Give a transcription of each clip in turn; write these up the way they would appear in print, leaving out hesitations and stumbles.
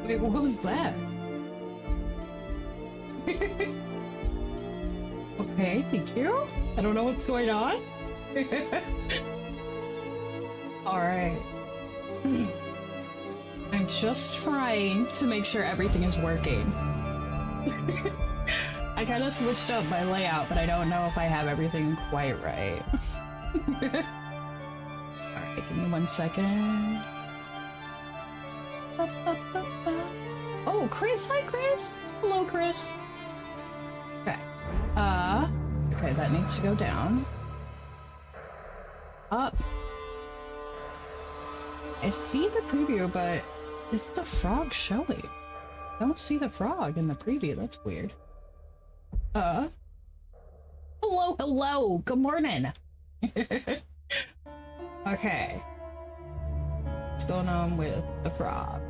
Wait, what was that? Okay, thank you. I don't know what's going on. Alright. I'm just trying to make sure everything is working. I kind of switched up my layout, but I don't know if I have everything quite right. Alright, give me 1 second. Oh, Chris! Hi, Chris! Hello, Chris! Okay. Okay, that needs to go down. Up. I see the preview, but is the frog showing? I don't see the frog in the preview. That's weird. Hello, hello! Good morning! Okay. What's going on with the frog?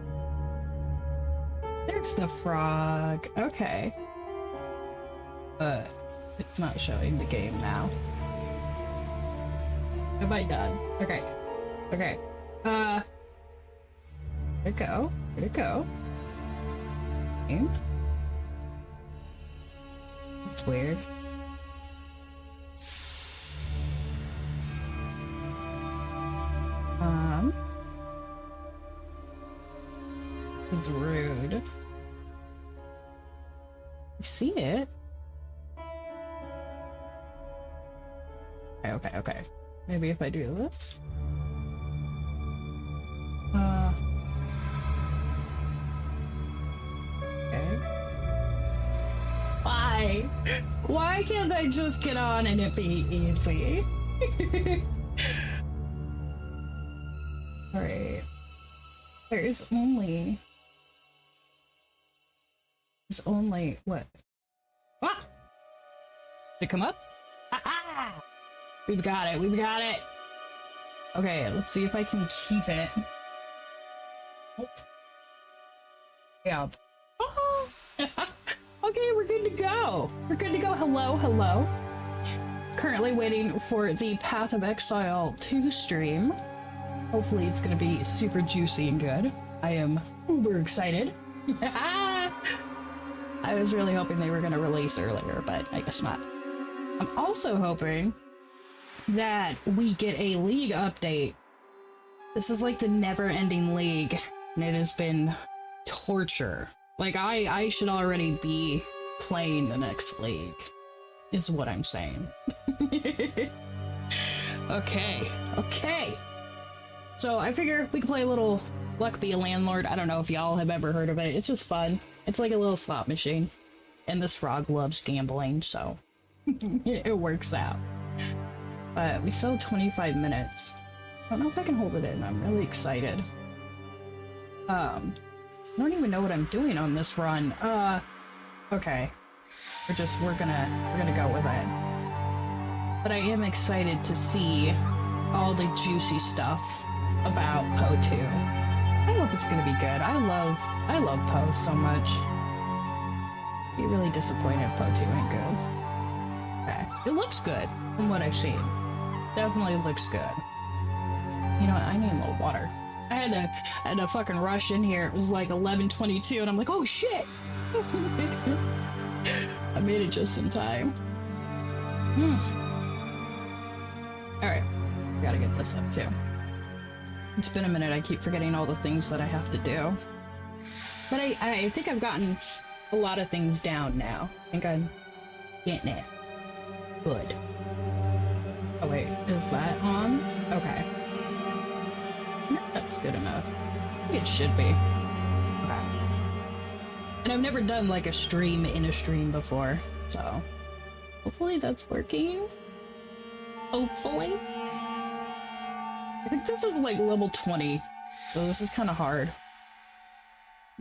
There's the frog. Okay. It's not showing the game now. Am I done? Okay. Okay. Where'd it go? Where'd it go? Game? That's weird. It's rude. I see it. Okay, okay. Maybe if I do this. Okay. Why? Why can't I just get on and it be easy? Alright. There's only what? Ah! Did it come up? Ha-ha! We've got it, we've got it! Okay, let's see if I can keep it. Oh. Yeah. Oh. Okay, we're good to go. We're good to go. Hello, hello. Currently waiting for the Path of Exile 2 stream. Hopefully it's gonna be super juicy and good. I am uber excited. I was really hoping they were gonna release earlier, but I guess not. I'm also hoping that we get a league update. This is like the never-ending league, and it has been torture. Like, I should already be playing the next league, is what I'm saying. Okay, okay. So I figure we can play a little Luck Be a Landlord. I don't know if y'all have ever heard of it. It's just fun. It's like a little slot machine. And this frog loves gambling, so it works out. But we still have 25 minutes. I don't know if I can hold it in. I'm really excited. I don't even know what I'm doing on this run. Okay. We're gonna go with it. But I am excited to see all the juicy stuff about Poe 2. I hope it's gonna be good. I love Poe so much. Be really disappointed if Poe 2 ain't good. Okay. It looks good from what I've seen. Definitely looks good. You know what? I need a little water. I had to fucking rush in here. It was like 11:22 and I'm like, oh shit! I made it just in time. Alright. Gotta get this up too. It's been a minute. I keep forgetting all the things that I have to do. But I think I've gotten a lot of things down now. I think I'm getting it. Good. Oh wait, is that on? Okay. That's good enough. I think it should be. Okay. And I've never done like a stream in a stream before, so hopefully that's working. Hopefully. I think this is like level 20, so this is kind of hard.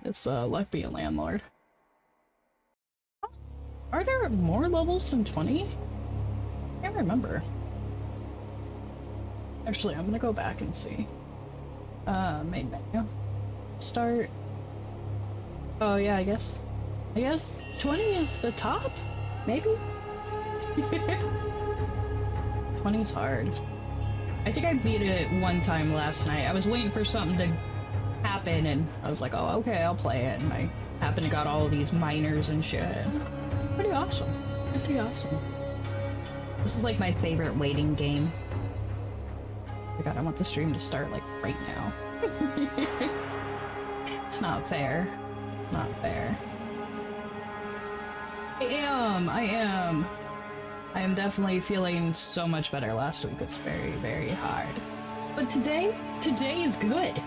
It's Luck Be a Landlord. Are there more levels than 20? I can't remember. Actually, I'm gonna go back and see. Main menu. Start. Oh yeah, I guess 20 is the top? Maybe? 20's hard. I think I beat it one time last night. I was waiting for something to happen, and I was like, oh, okay, I'll play it, and I happened to got all of these miners and shit. Pretty awesome. Pretty awesome. This is like my favorite waiting game. Oh my god, I want the stream to start like right now. It's not fair. Not fair. I am definitely feeling so much better. Last week was very, very hard. But today is good.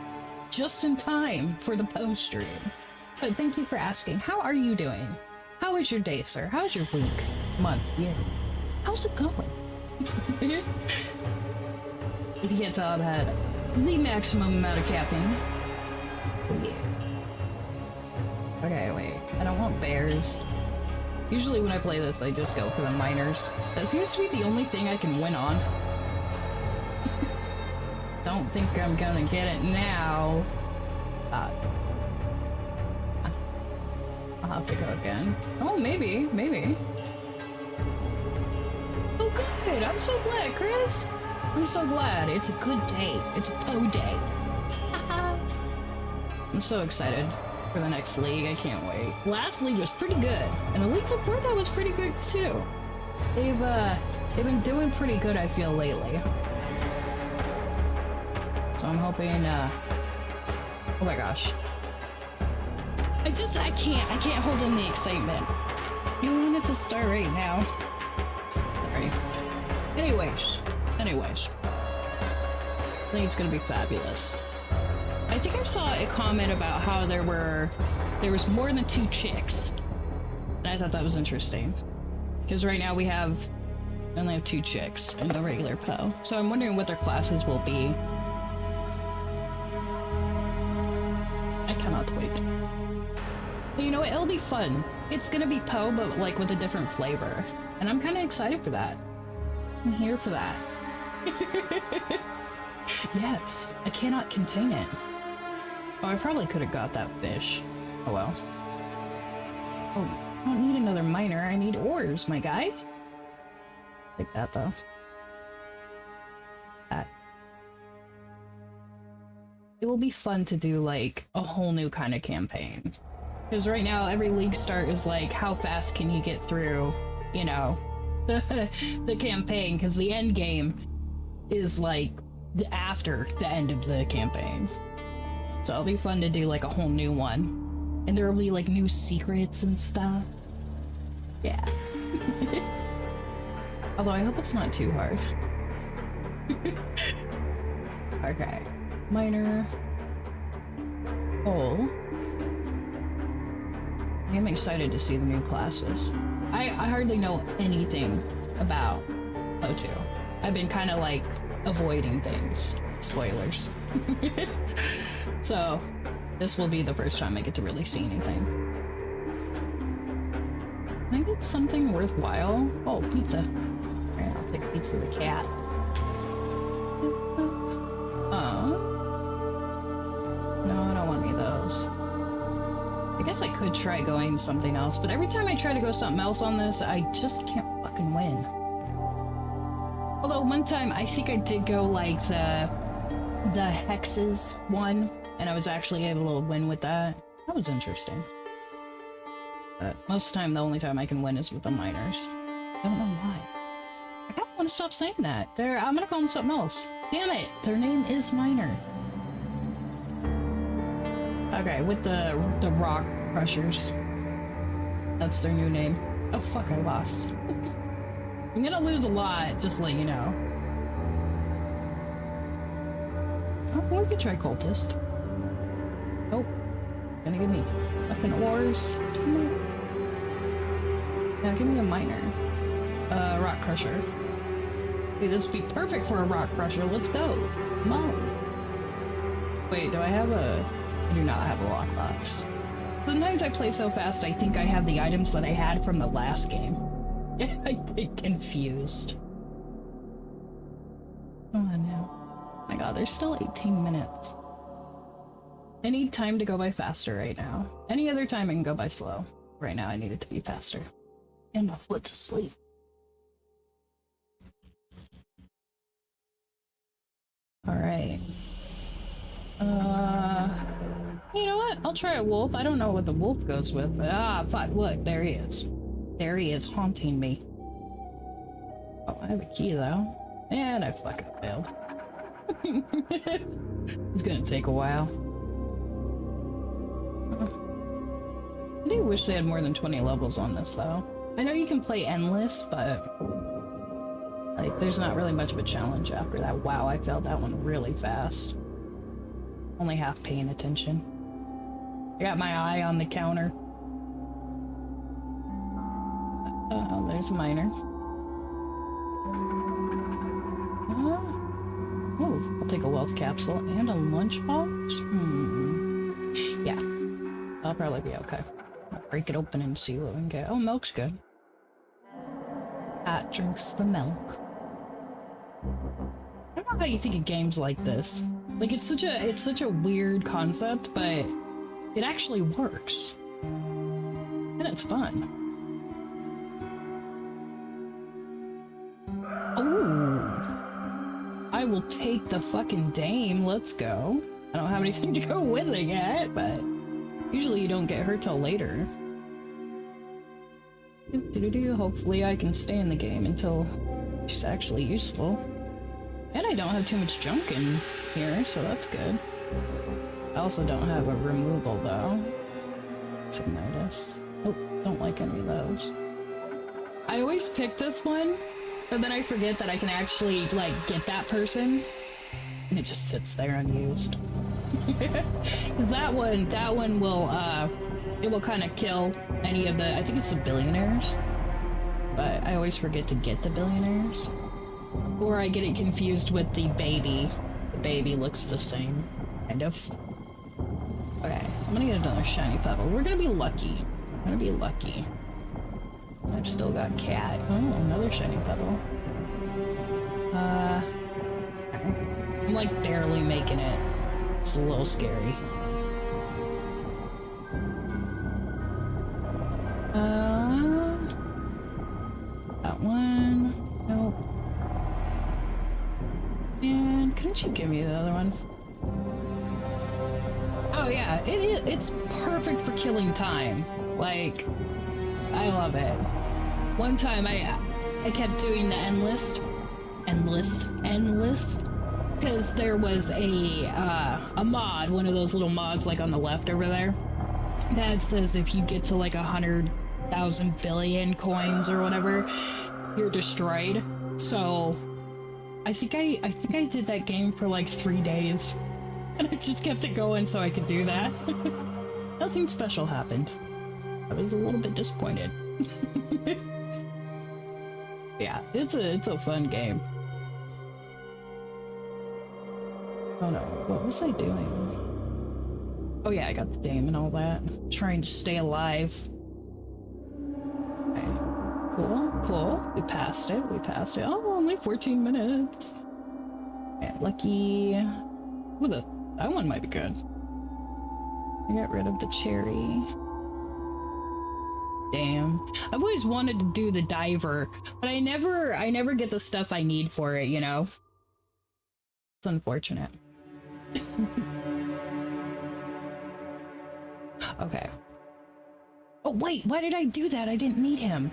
Just in time for the post stream. But thank you for asking. How are you doing? How is your day, sir? How's your week, month, year? How's it going? If you can't tell, I've had the maximum amount of caffeine. Oh, yeah. Okay, wait. I don't want bears. Usually when I play this, I just go for the miners. That seems to be the only thing I can win on. Don't think I'm gonna get it now. I'll have to go again. Oh, maybe. Oh, good. I'm so glad, Chris. I'm so glad. It's a good day. It's a po day. I'm so excited for the next league. I can't wait. Last league was pretty good, and the league before that was pretty good too. They've been doing pretty good, I feel, lately. So I'm hoping. Oh my gosh. I can't hold in the excitement. I want it to start right now. Sorry. Anyways. I think it's gonna be fabulous. I think I saw a comment about how there was more than 2 chicks. And I thought that was interesting. Because right now we only have 2 chicks in the regular PO. So I'm wondering what their classes will be. I cannot wait. But you know what? It'll be fun. It's gonna be PO, but like with a different flavor. And I'm kind of excited for that. I'm here for that. Yes, I cannot contain it. Oh, I probably could have got that fish. Oh well. Oh, I don't need another miner. I need ores, my guy. Like that, though. That. It will be fun to do, like, a whole new kind of campaign. Because right now, every league start is like, how fast can you get through, you know, the campaign? Because the end game is, like, after the end of the campaign. So it'll be fun to do like a whole new one. And there will be like new secrets and stuff. Yeah. Although I hope it's not too hard. Okay. Miner. Oh. I am excited to see the new classes. I hardly know anything about O2. I've been kind of like avoiding things. Spoilers. So, this will be the first time I get to really see anything. Can I get something worthwhile? Oh, pizza. Alright, I'll take pizza the cat. Oh. No, I don't want any of those. I guess I could try going something else, but every time I try to go something else on this, I just can't fucking win. Although one time, I think I did go like the hexes one, and I was actually able to win with that. That was interesting. But most of the time, the only time I can win is with the miners. I don't know why. I kind of want to stop saying that. I'm gonna call them something else. Damn it! Their name is Miner. Okay, with the rock crushers. That's their new name. Oh fuck, I lost. I'm gonna lose a lot, just to let you know. Oh, we could try cultist. Nope. Gonna give me fucking ores. Yeah, give me a miner. Rock crusher. Hey, this would be perfect for a rock crusher. Let's go. Come on. Wait, do I have a... I do not have a lockbox. Sometimes I play so fast I think I have the items that I had from the last game. I get confused. Come on now. Oh my god, there's still 18 minutes. I need time to go by faster right now. Any other time I can go by slow. Right now I need it to be faster. And my foot's asleep. Alright. You know what? I'll try a wolf. I don't know what the wolf goes with, but fuck, look, there he is. There he is, haunting me. Oh, I have a key though. And I fucking failed. It's gonna take a while. I do wish they had more than 20 levels on this though. I know you can play endless, but like there's not really much of a challenge after that. Wow, I failed that one really fast. Only half paying attention. I got my eye on the counter. Oh, there's Miner. Oh, I'll take a wealth capsule and a lunchbox. Yeah, I'll probably be okay. I'll break it open and see what we can get. Oh, milk's good. Cat drinks the milk. I don't know how you think of games like this. Like it's such a weird concept, but it actually works. And it's fun. Oh, I will take the fucking dame. Let's go. I don't have anything to go with it yet, but usually you don't get her till later. Hopefully I can stay in the game until she's actually useful. And I don't have too much junk in here, so that's good. I also don't have a removal though. To notice. Oh, don't like any of those. I always pick this one, but then I forget that I can actually like get that person, and it just sits there unused. Because that one will it will kind of kill any of the, I think it's the billionaires, but I always forget to get the billionaires. Or I get it confused with the baby. The baby looks the same, kind of. Okay, I'm gonna get another shiny pebble. We're gonna be lucky. I'm gonna be lucky. I've still got cat. Oh, another shiny pebble. I'm like barely making it. It's a little scary. That one. Nope. And couldn't you give me the other one? Oh yeah, it's perfect for killing time. Like, I love it. One time I kept doing the endless, because there was a mod, one of those little mods like on the left over there, that says if you get to like 100,000 billion coins or whatever, you're destroyed. So I think I did that game for like 3 days, and I just kept it going so I could do that. Nothing special happened. I was a little bit disappointed. Yeah, it's a fun game. Oh no, what was I doing? Oh yeah, I got the dame and all that. Trying to stay alive. Okay. Cool. We passed it. Oh, only 14 minutes. Okay, lucky. Ooh, that one might be good. I got rid of the cherry. Damn. I've always wanted to do the diver, but I never get the stuff I need for it, you know? It's unfortunate. Okay. Oh wait, why did I do that? I didn't need him.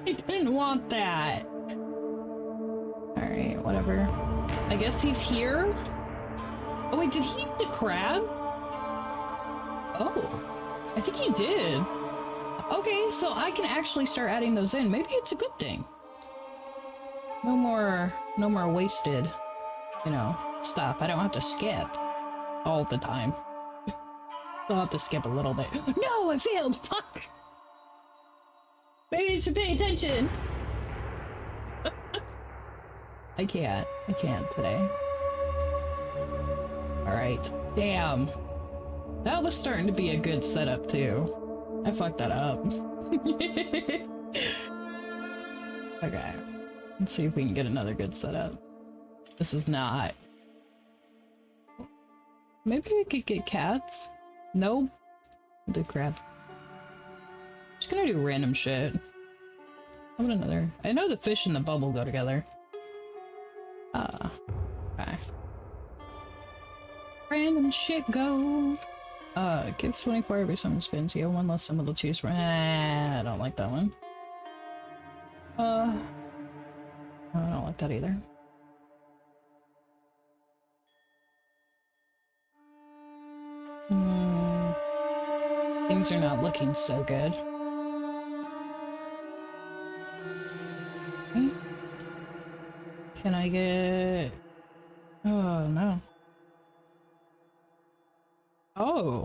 I didn't want that. Alright, whatever. I guess he's here? Oh wait, did he eat the crab? Oh. I think he did. Okay, so I can actually start adding those in. Maybe it's a good thing. No more wasted, you know, stuff. I don't have to skip all the time. I'll have to skip a little bit. No, I failed! Fuck! Maybe you should pay attention! I can't today. Alright. Damn. That was starting to be a good setup, too. I fucked that up. Okay. Let's see if we can get another good setup. This is not. Maybe we could get cats? Nope. We'll do crab. Just gonna do random shit. How about another? I know the fish and the bubble go together. Okay. Random shit go. Give 24 every summon spins. You have one less symbol to choose from. I don't like that one. I don't like that either. Things are not looking so good. Okay. Can I get... Oh, no. Oh.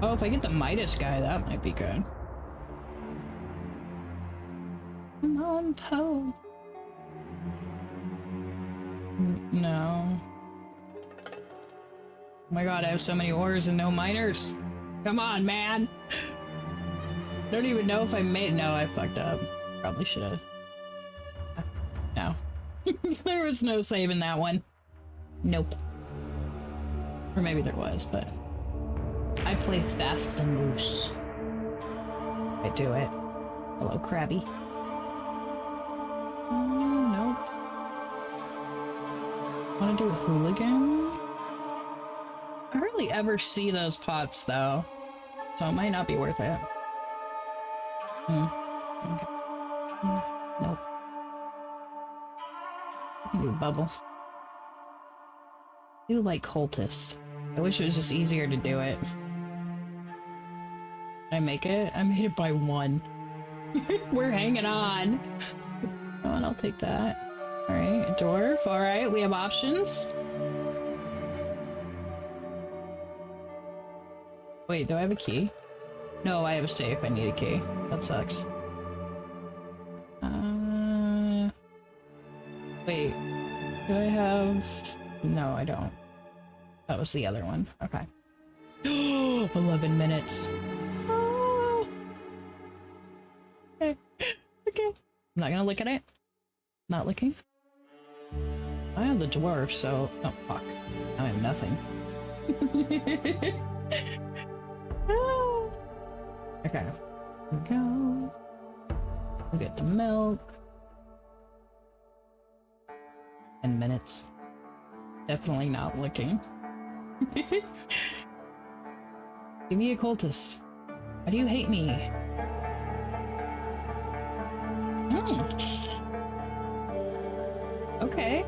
Oh, if I get the Midas guy, that might be good. Come on, Poe. No. Oh my god, I have so many ores and no miners. Come on, man. I don't even know if I made... No, I fucked up. Probably should have. No. There was no saving that one. Nope. Or maybe there was, but... I play fast and loose. I do it. Hello, Krabby. Nope. Wanna do a hooligan? I hardly ever see those pots, though. So it might not be worth it. Okay. Nope. I can do a bubble. I do like cultist. I wish it was just easier to do it. Did I make it? I made it by 1. We're hanging on. Oh, and I'll take that. Alright, a dwarf. Alright, we have options. Wait, do I have a key? No, I have a safe. I need a key. That sucks. Wait. Do I have... No, I don't. That was the other one. Okay. 11 minutes. Oh. Okay. Okay. I'm not gonna look at it. Not looking. I have the dwarf, so... Oh, fuck. I have nothing. Okay. Here we go. We'll get the milk. 10 minutes. Definitely not looking. Give me a cultist. Why do you hate me? Okay.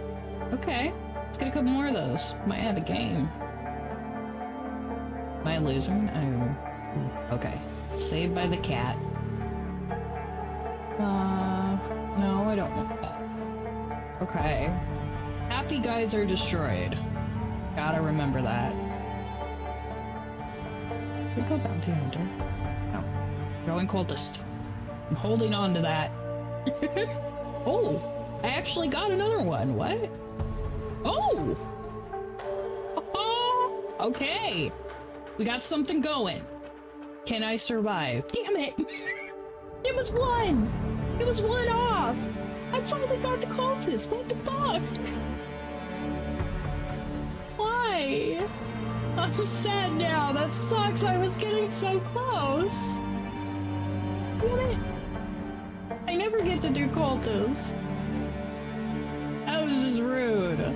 Okay. Let's get a couple more of those. Might have a game. Am I losing? Okay. Saved by the cat. No, I don't want that. Okay. Happy guys are destroyed. Gotta remember that. We go bounty hunter. No. Going cultist. I'm holding on to that. Oh! I actually got another one. What? Oh! Oh! Okay. We got something going. Can I survive? Damn it! It was 1! It was 1 off! I finally got the cultist! What the fuck? Why? I'm sad now. That sucks. I was getting so close. Damn it. I never get to do cultists. That was just rude.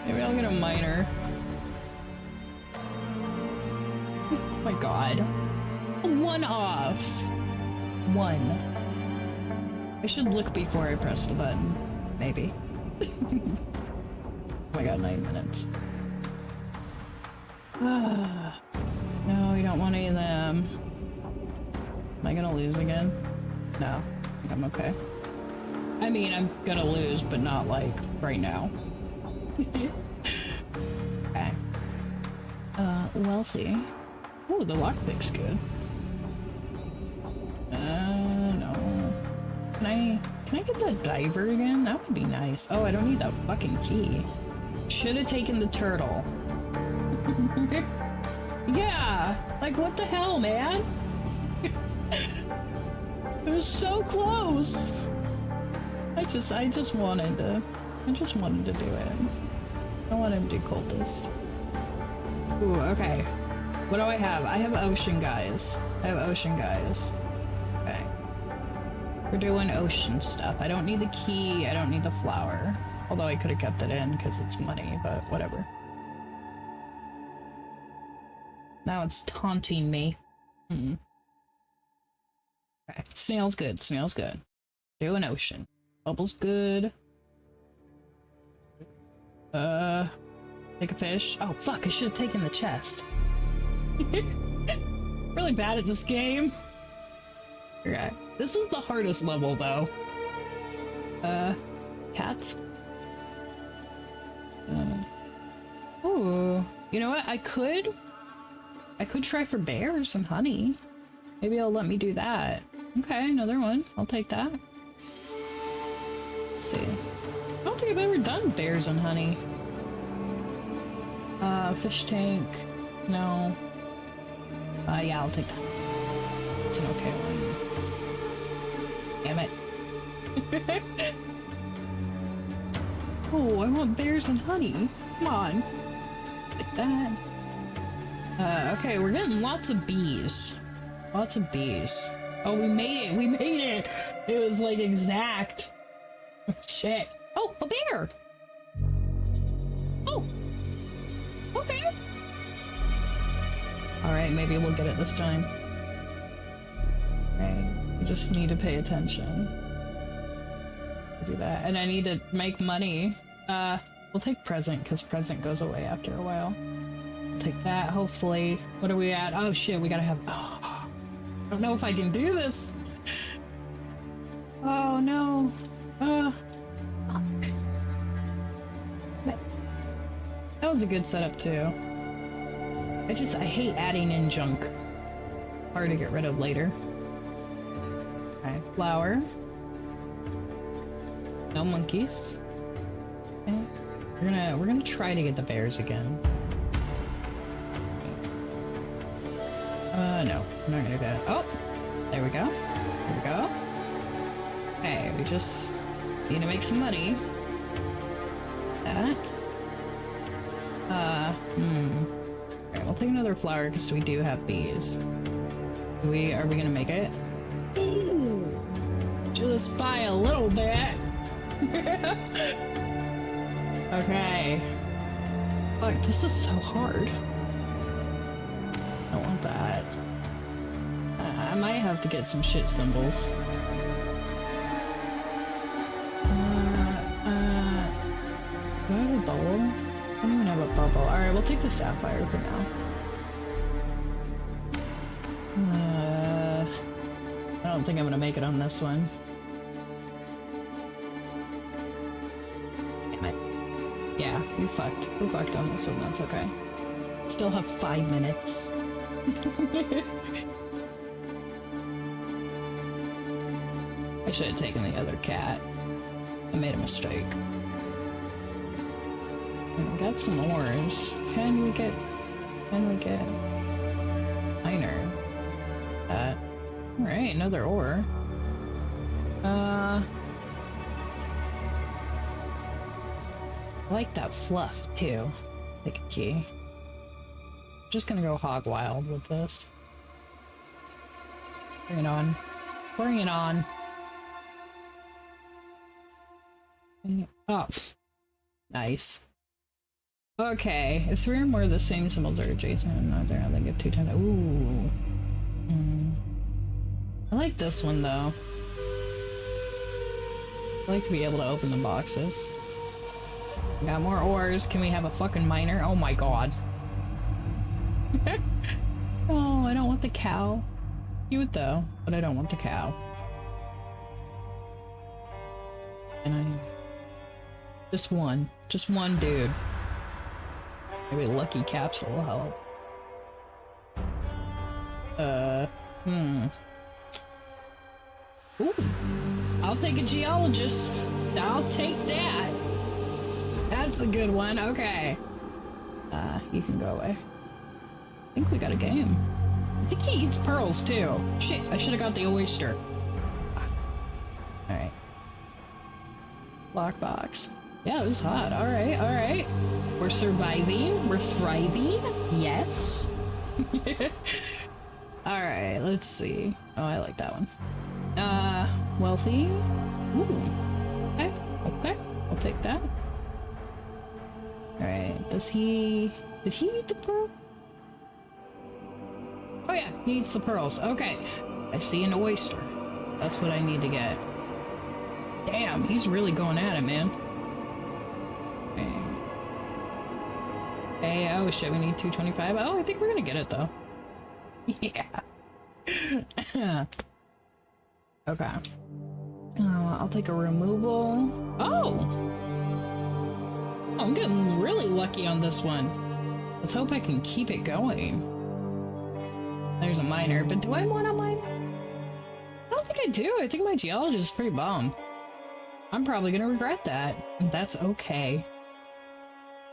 Maybe I'll get a miner. Oh my god. 1 off. 1. I should look before I press the button. Maybe. Oh my god, 9 minutes. No, we don't want any of them. Am I gonna lose again? No. I think I'm okay. I mean, I'm gonna lose, but not like right now. Okay. Wealthy. Oh, the lockpick's good. No. Can I get that diver again? That would be nice. Oh, I don't need that fucking key. Should have taken the turtle. Yeah! Like, what the hell, man? It was so close! I just wanted to do it. I wanted to do cultist. Ooh, okay. What do I have? I have ocean guys. Okay. We're doing ocean stuff. I don't need the key, I don't need the flower. Although I could have kept it in because it's money, but whatever. now it's taunting me. Hmm. Okay. Snail's good. Snail's good. Do an ocean. Bubble's good. Take a fish. Oh fuck, I should have taken the chest. Really bad at this game. Okay. This is the hardest level though. Cat. Oh, you know what? I could try for bears and honey. Maybe it'll let me do that. Okay, another one. I'll take that. Let's see. I don't think I've ever done bears and honey. Fish tank. No. Yeah, I'll take that. It's an okay one. Damn it. Oh, I want bears and honey. Come on. Like that. Okay, we're getting lots of bees. Lots of bees. Oh, we made it! We made it! It was like exact. Oh, shit. Oh, a bear! Oh! Okay. Alright, maybe we'll get it this time. Okay, I just need to pay attention. Do that. And I need to make money. We'll take present, because present goes away after a while. Take that, hopefully. What are we at? Oh shit, we gotta have... Oh, I don't know if I can do this. Oh no. That was a good setup too. I hate adding in junk. Hard to get rid of later. Okay, flour. No monkeys. Okay. We're gonna try to get the bears again. No, I'm not gonna do that. Oh, there we go. There we go. Okay, we just need to make some money. That. Alright, we'll take another flower because we do have bees. Are we gonna make it? Ooh, just by a little bit. Okay. Fuck, this is so hard. I don't want that. I might have to get some shit symbols. Do I have a bubble? I don't even have a bubble. Alright, we'll take the sapphire for now. I don't think I'm gonna make it on this one. Damn it. Yeah, we fucked. We fucked on this one, that's okay. Still have 5 minutes. I should have taken the other cat. I made a mistake. And we got some ores. Can we get miner? Alright, another ore. I like that fluff too. Take a key. Just gonna go hog wild with this. Bring it on. Bring it on. Oh. Nice. Okay. If 3 or more of the same symbols are adjacent, they get 2 times. Ooh. I like this one though. I like to be able to open the boxes. We got more ores. Can we have a fucking miner? Oh my god. Oh, I don't want the cow. Cute though, but I don't want the cow. And just one dude. Maybe a lucky capsule will help. Ooh, I'll take a geologist. I'll take that. That's a good one. Okay. You can go away. I think we got a game. I think he eats pearls too. Shit, I should have got the oyster. Alright. Lockbox. Yeah, this is hot. Alright, alright. We're surviving. We're thriving. Yes. Alright, let's see. Oh, I like that one. Wealthy. Ooh. Okay, okay. I'll take that. Alright, did he eat the pearl? Oh yeah, he eats the pearls. Okay. I see an oyster. That's what I need to get. Damn, he's really going at it, man. Hey, oh shit, we need 225. Oh, I think we're gonna get it though. Yeah. Okay. I'll take a removal. Oh! I'm getting really lucky on this one. Let's hope I can keep it going. There's a miner, but do I want a miner? I don't think I do. I think my geologist is pretty bummed. I'm probably gonna regret that. That's okay.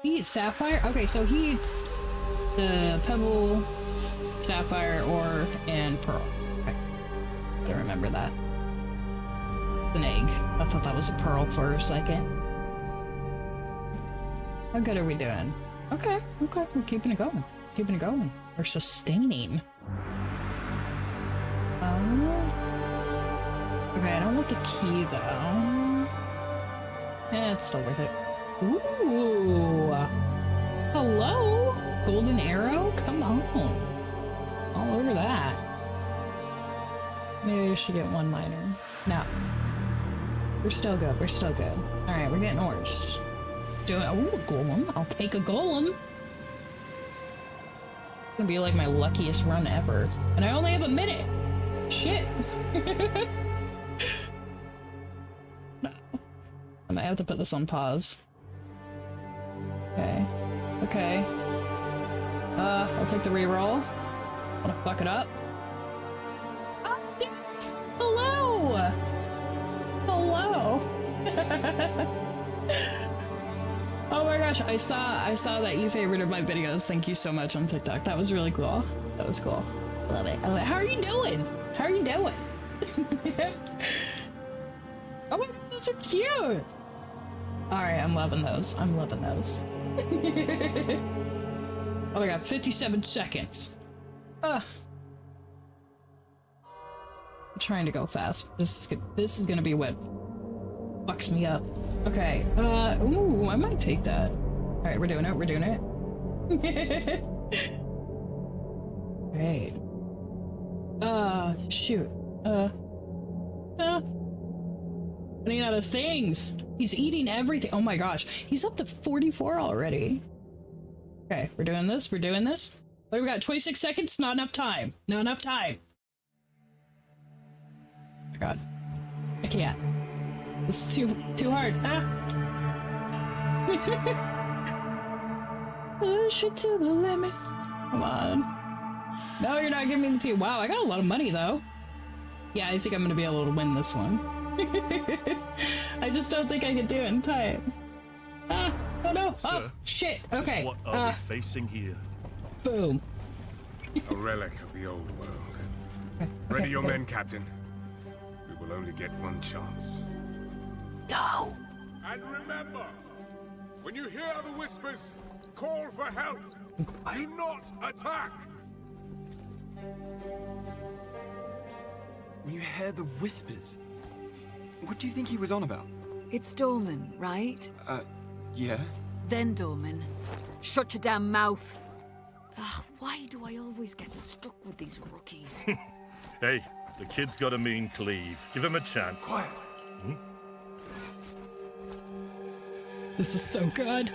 He eats sapphire? Okay, so he eats the pebble, sapphire, ore, and pearl. Okay. Gotta remember that. An egg. I thought that was a pearl for a second. How good are we doing? Okay, okay, we're keeping it going. Keeping it going. We're sustaining. Okay, I don't want the key though. It's still worth it. Ooh! Hello? Golden arrow? Come on. All over that. Maybe we should get one miner. No. We're still good, we're still good. Alright, we're getting ores. Ooh, a golem. I'll take a golem. It's gonna be like my luckiest run ever. And I only have a minute. Shit. No. I might have to put this on pause. Okay. Okay. I'll take the reroll. Wanna fuck it up? Oh, yeah. Hello! Hello! Oh my gosh, I saw that you favorited my videos. Thank you so much on TikTok. That was really cool. That was cool. Love it. I love it. How are you doing? How are you doing? Oh my god, those are cute! Alright, I'm loving those. I'm loving those. Oh my god, 57 seconds. Ugh. I'm trying to go fast. This is gonna be what fucks me up. Okay, ooh, I might take that. Alright, we're doing it, we're doing it. Great. Shoot. Running out of things. He's eating everything. Oh my gosh, he's up to 44 already. Okay, we're doing this, we're doing this. What do we got? 26 seconds? Not enough time. Not enough time. Oh my god. I can't. This is too hard. Ah. Push it to the limit. Come on. No, you're not giving me the tea. Wow, I got a lot of money though. Yeah, I think I'm gonna be able to win this one. I just don't think I can do it in time. Ah, oh no. Sir, oh, shit. Okay. What are we facing here? Boom. A relic of the old world. Okay, Ready your men, Captain. We will only get one chance. Go. And remember, when you hear the whispers, call for help. Do not attack. When you hear the whispers, what do you think he was on about? It's Dorman, right? Yeah? Then Dorman. Shut your damn mouth. Ugh, why do I always get stuck with these rookies? Hey, the kid's got a mean cleave. Give him a chance. Quiet. This is so good.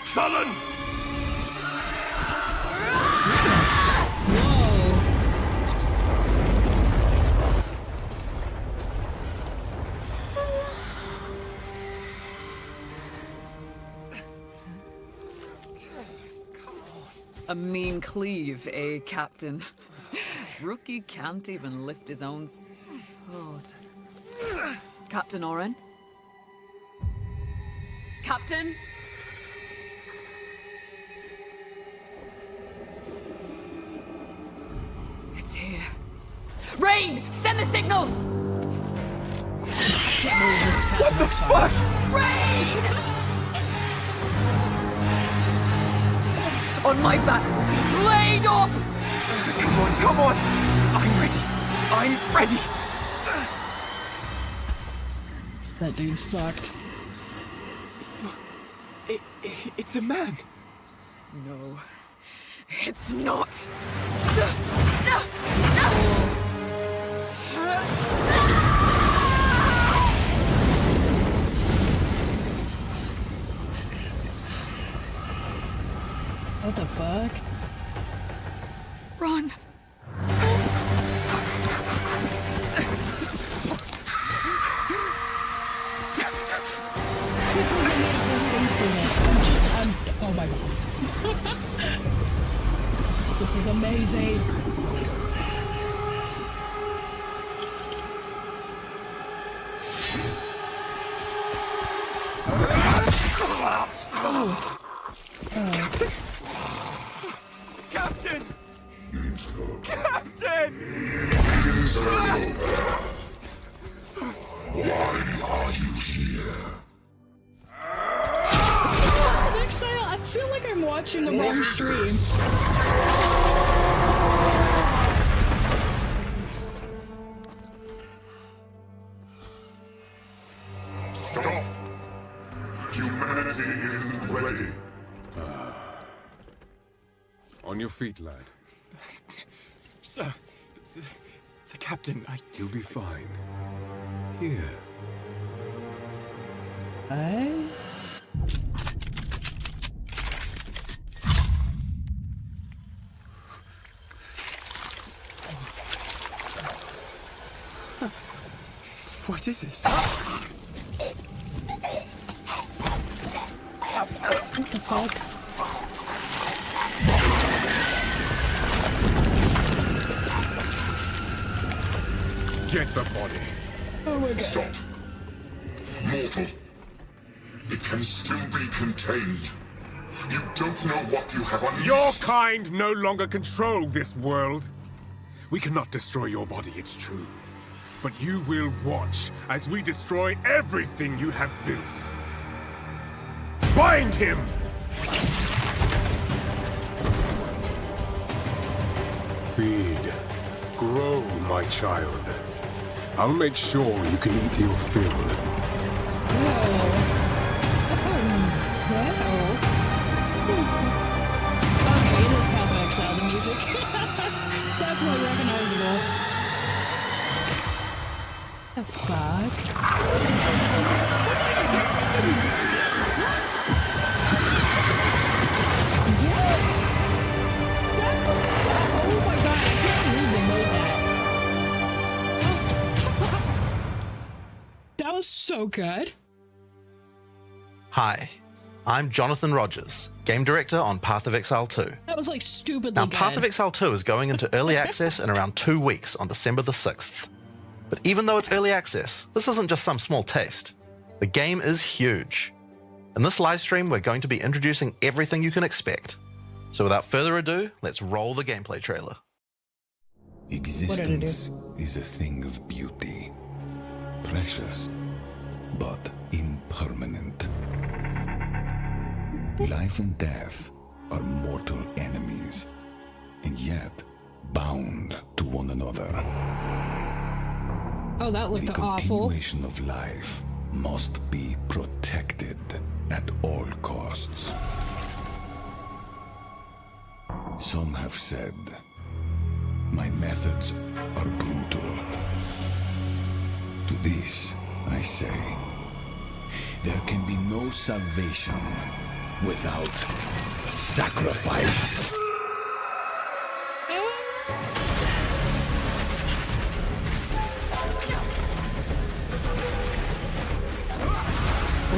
Sullen! A mean cleave, eh, Captain? Rookie can't even lift his own sword. Captain Oren? Captain? It's here. Rain! Send the signal! What the fuck? Rain! On my back, blade up! Come on, Come on! I'm ready! I'm ready! That dude's fucked. It's a man. No, it's not. What the fuck? Run. People that make this thing for this. Oh my god. This is amazing. Captain! Captain! Exile, I feel like I'm watching the wrong stream. Stop! Humanity isn't ready. On your feet, lad. Sir, the captain, You'll be fine. Here. What is it? What the fuck? Get the body. Oh my god. Stop! Mortal. It can still be contained. You don't know what you have unleashed. Your kind no longer control this world. We cannot destroy your body, it's true. But you will watch as we destroy everything you have built. Bind him! Feed. Grow, my child. I'll make sure you can eat your fill. Okay, it is Path of Exile, the music. Definitely recognizable. The fuck? Yes! Oh my god, I can't believe they made that. That was so good. Hi, I'm Jonathan Rogers, Game Director on Path of Exile 2. That was like stupidly Now, good. Path of Exile 2 is going into early access in around 2 weeks on December the 6th. But even though it's early access, this isn't just some small taste. The game is huge. In this live stream, we're going to be introducing everything you can expect. So without further ado, let's roll the gameplay trailer. Existence is a thing of beauty, precious, but impermanent. Life and death are mortal enemies, and yet bound to one another. Oh, that looked The awful. continuation of life must be protected at all costs. Some have said my methods are brutal. To this, I say, there can be no salvation without sacrifice.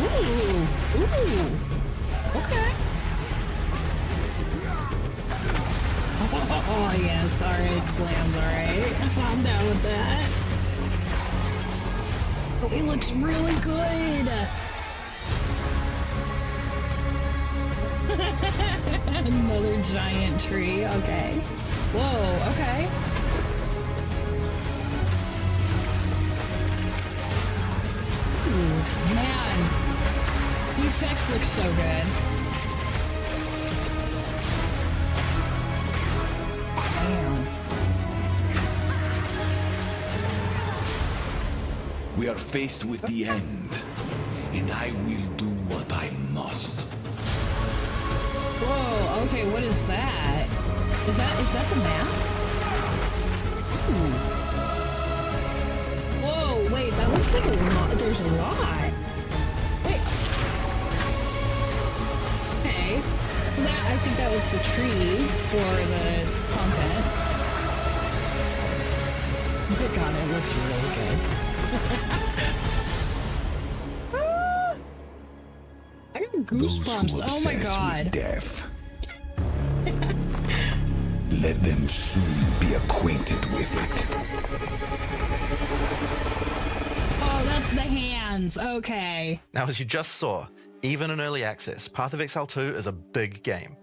Ooh. Okay. Oh, yes. Alright, slams, alright. I'm down with that. Oh, it looks really good. Another giant tree. Okay. Whoa, okay. Ooh, man. The effects look so good. Man. We are faced with the end, and I will do what I must. Whoa, okay, what is that? Is that the map? Ooh. Whoa, wait, that looks like a lot. There's a lot. Wait. Okay. So that, I think that was the tree for the content. But God, it looks really good. Ah! I got goosebumps. Those who Oh my obsess God. with death, let them soon be acquainted with it. Oh, that's the hands. Okay. Now, as you just saw, even in early access, Path of Exile 2 is a big game.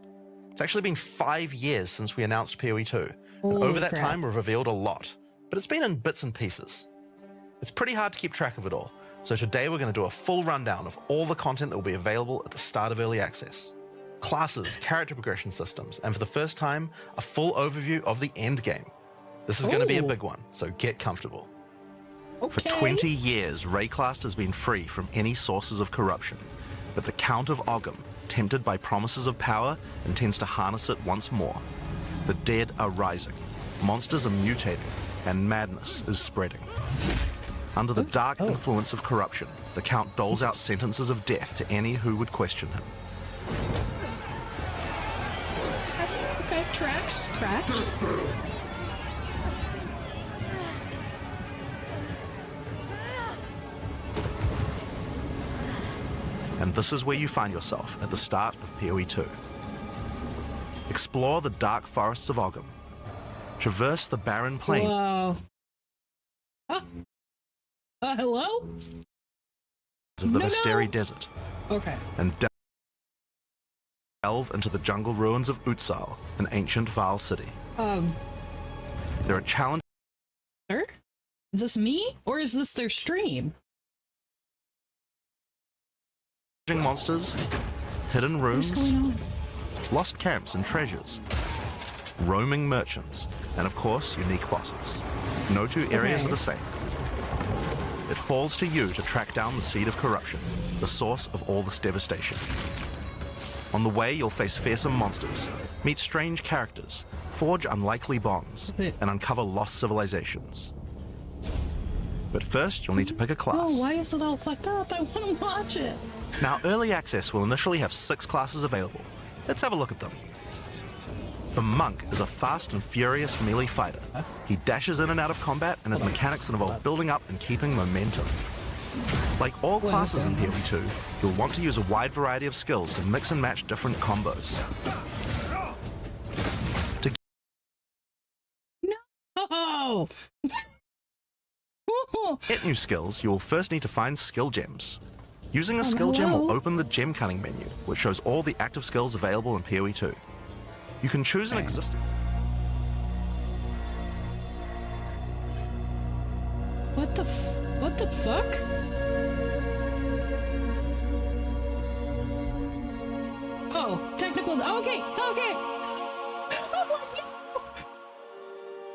It's actually been 5 years since we announced PoE 2, and Holy over that crap. time we've revealed a lot, but it's been in bits and pieces. It's pretty hard to keep track of it all, so today we're going to do a full rundown of all the content that will be available at the start of early access. Classes, character progression systems, and for the first time, a full overview of the end game. This is going to be a Ooh. big one, so get comfortable. Okay. For 20 years, Rayclast has been free from any sources of corruption, but the Count of Ogham, tempted by promises of power, intends to harness it once more. The dead are rising, monsters are mutating, and madness is spreading. Under the dark influence of corruption, the Count doles out sentences of death to any who would question him. Okay, tracks. And this is where you find yourself at the start of PoE 2. Explore the dark forests of Ogham. Traverse the barren plain Whoa. Hello? of the No. Visteri Desert, Okay. and delve into the jungle ruins of Exile, an ancient Vaal city. There are challenging Sir? Is this me? Or is this their stream? monsters, hidden What's rooms, going on? lost camps and treasures, roaming merchants, and of course, unique bosses. No two areas Okay. are the same. It falls to you to track down the seed of corruption, the source of all this devastation. On the way, you'll face fearsome monsters, meet strange characters, forge unlikely bonds, and uncover lost civilizations. But first, you'll need to pick a class. Oh, why is it all fucked up? I want to watch it. Now, early access will initially have 6 classes available. Let's have a look at them. The Monk is a fast and furious melee fighter. He dashes in and out of combat and has mechanics that involve building up and keeping momentum. Like all classes in PoE 2, you'll want to use a wide variety of skills to mix and match different combos. No! To get new skills, you will first need to find skill gems. Using a skill gem will open the gem cutting menu, which shows all the active skills available in PoE 2. You can choose an existing. What the fuck? Oh, technical. Okay. I'm like, no.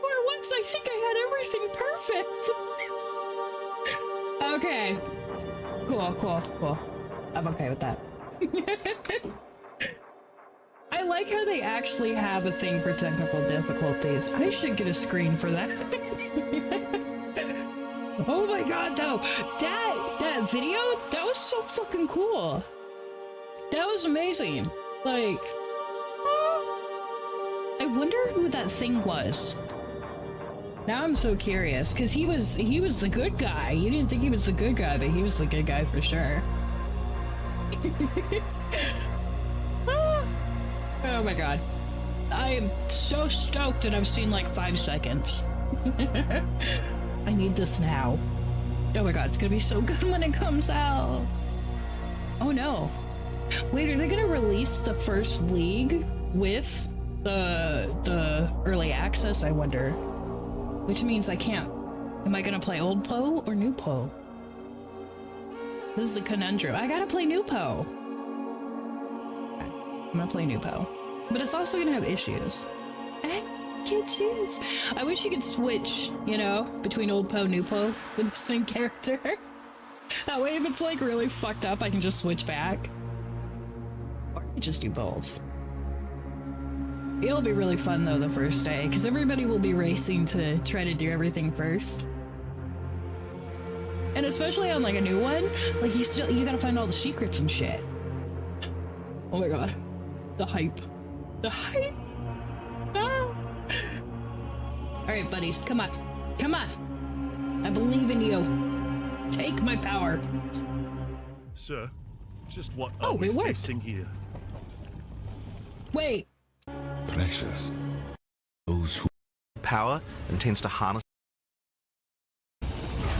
For once, I think I had everything perfect. Okay. Cool. I'm okay with that. I like how they actually have a thing for technical difficulties. I should get a screen for that. Oh my god, though. That video, that was so fucking cool. That was amazing. Like, I wonder who that thing was. Now I'm so curious, because he was the good guy. You didn't think he was the good guy, but he was the good guy for sure. Oh my god. I am so stoked that I've seen like 5 seconds. I need this now. Oh my god, it's gonna be so good when it comes out. Oh no. Wait, are they gonna release the first league with the early access, I wonder? Which means I can't. Am I gonna play old Poe or new Poe? This is a conundrum. I gotta play new Poe. I'm gonna play new Poe. But it's also gonna have issues. Can't choose. I wish you could switch, you know, between old Poe, new Poe with the same character. That way, if it's like really fucked up, I can just switch back. Or just do both. It'll be really fun though the first day, because everybody will be racing to try to do everything first. And especially on like a new one, like you gotta find all the secrets and shit. Oh my god. The hype. The hype! No! Alright, buddies, come on. Come on! I believe in you. Take my power. Sir, just what Oh, are we it worked. facing here? Wait. Precious. Those who Power and tends to harness.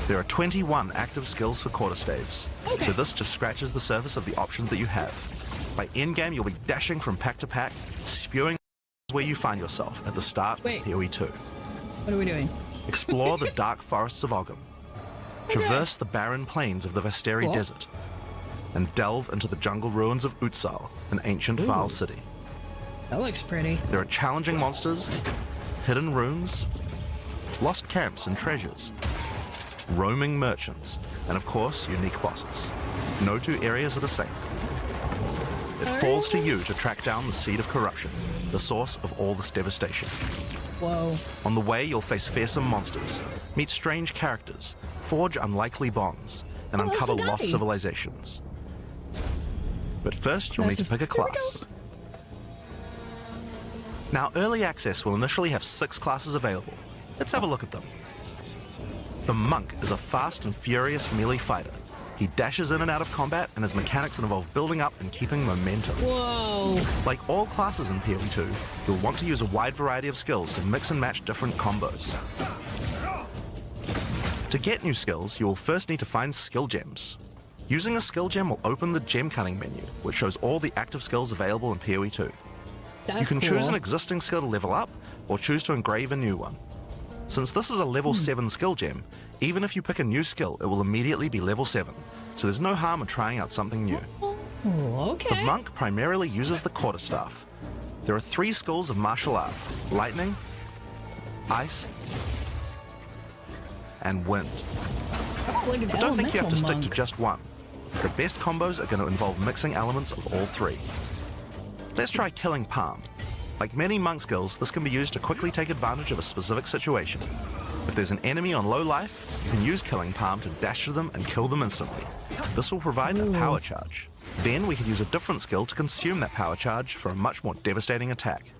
There are 21 active skills for quarterstaves, Okay. so this just scratches the surface of the options that you have. By endgame, you'll be dashing from pack to pack, spewing where you find yourself at the start Wait. of PoE 2. What are we doing? Explore the dark forests of Ogham, traverse the barren plains of the Vesteri Cool. Desert, and delve into the jungle ruins of Exile, an ancient Vaal city. That looks pretty. There are challenging monsters, hidden runes, lost camps and treasures, roaming merchants, and of course, unique bosses. No two areas are the same. It falls to you to track down the seed of corruption, the source of all this devastation. Whoa. On the way, you'll face fearsome monsters, meet strange characters, forge unlikely bonds, and Oh, that's uncover the guy. lost civilizations. But first, you'll need to pick a Here we class. Now, early access will initially have 6 classes available. Let's have a look at them. The Monk is a fast and furious melee fighter. He dashes in and out of combat, and his mechanics involve building up and keeping momentum. Whoa. Like all classes in PoE 2, you'll want to use a wide variety of skills to mix and match different combos. To get new skills, you will first need to find skill gems. Using a skill gem will open the gem cutting menu, which shows all the active skills available in PoE 2. That's You can cool. choose an existing skill to level up, or choose to engrave a new one. Since this is a level 7 skill gem, even if you pick a new skill, it will immediately be level 7, so there's no harm in trying out something new. Oh, The okay. monk primarily uses the quarterstaff. There are 3 schools of martial arts: lightning, ice, and wind. Oh, like an I don't think you have to elemental stick monk. to just one. The best combos are going to involve mixing elements of all 3. Let's try Killing Palm. Like many monk skills, this can be used to quickly take advantage of a specific situation. If there's an enemy on low life, you can use Killing Palm to dash to them and kill them instantly. This will provide a power charge. Then we could use a different skill to consume that power charge for a much more devastating attack.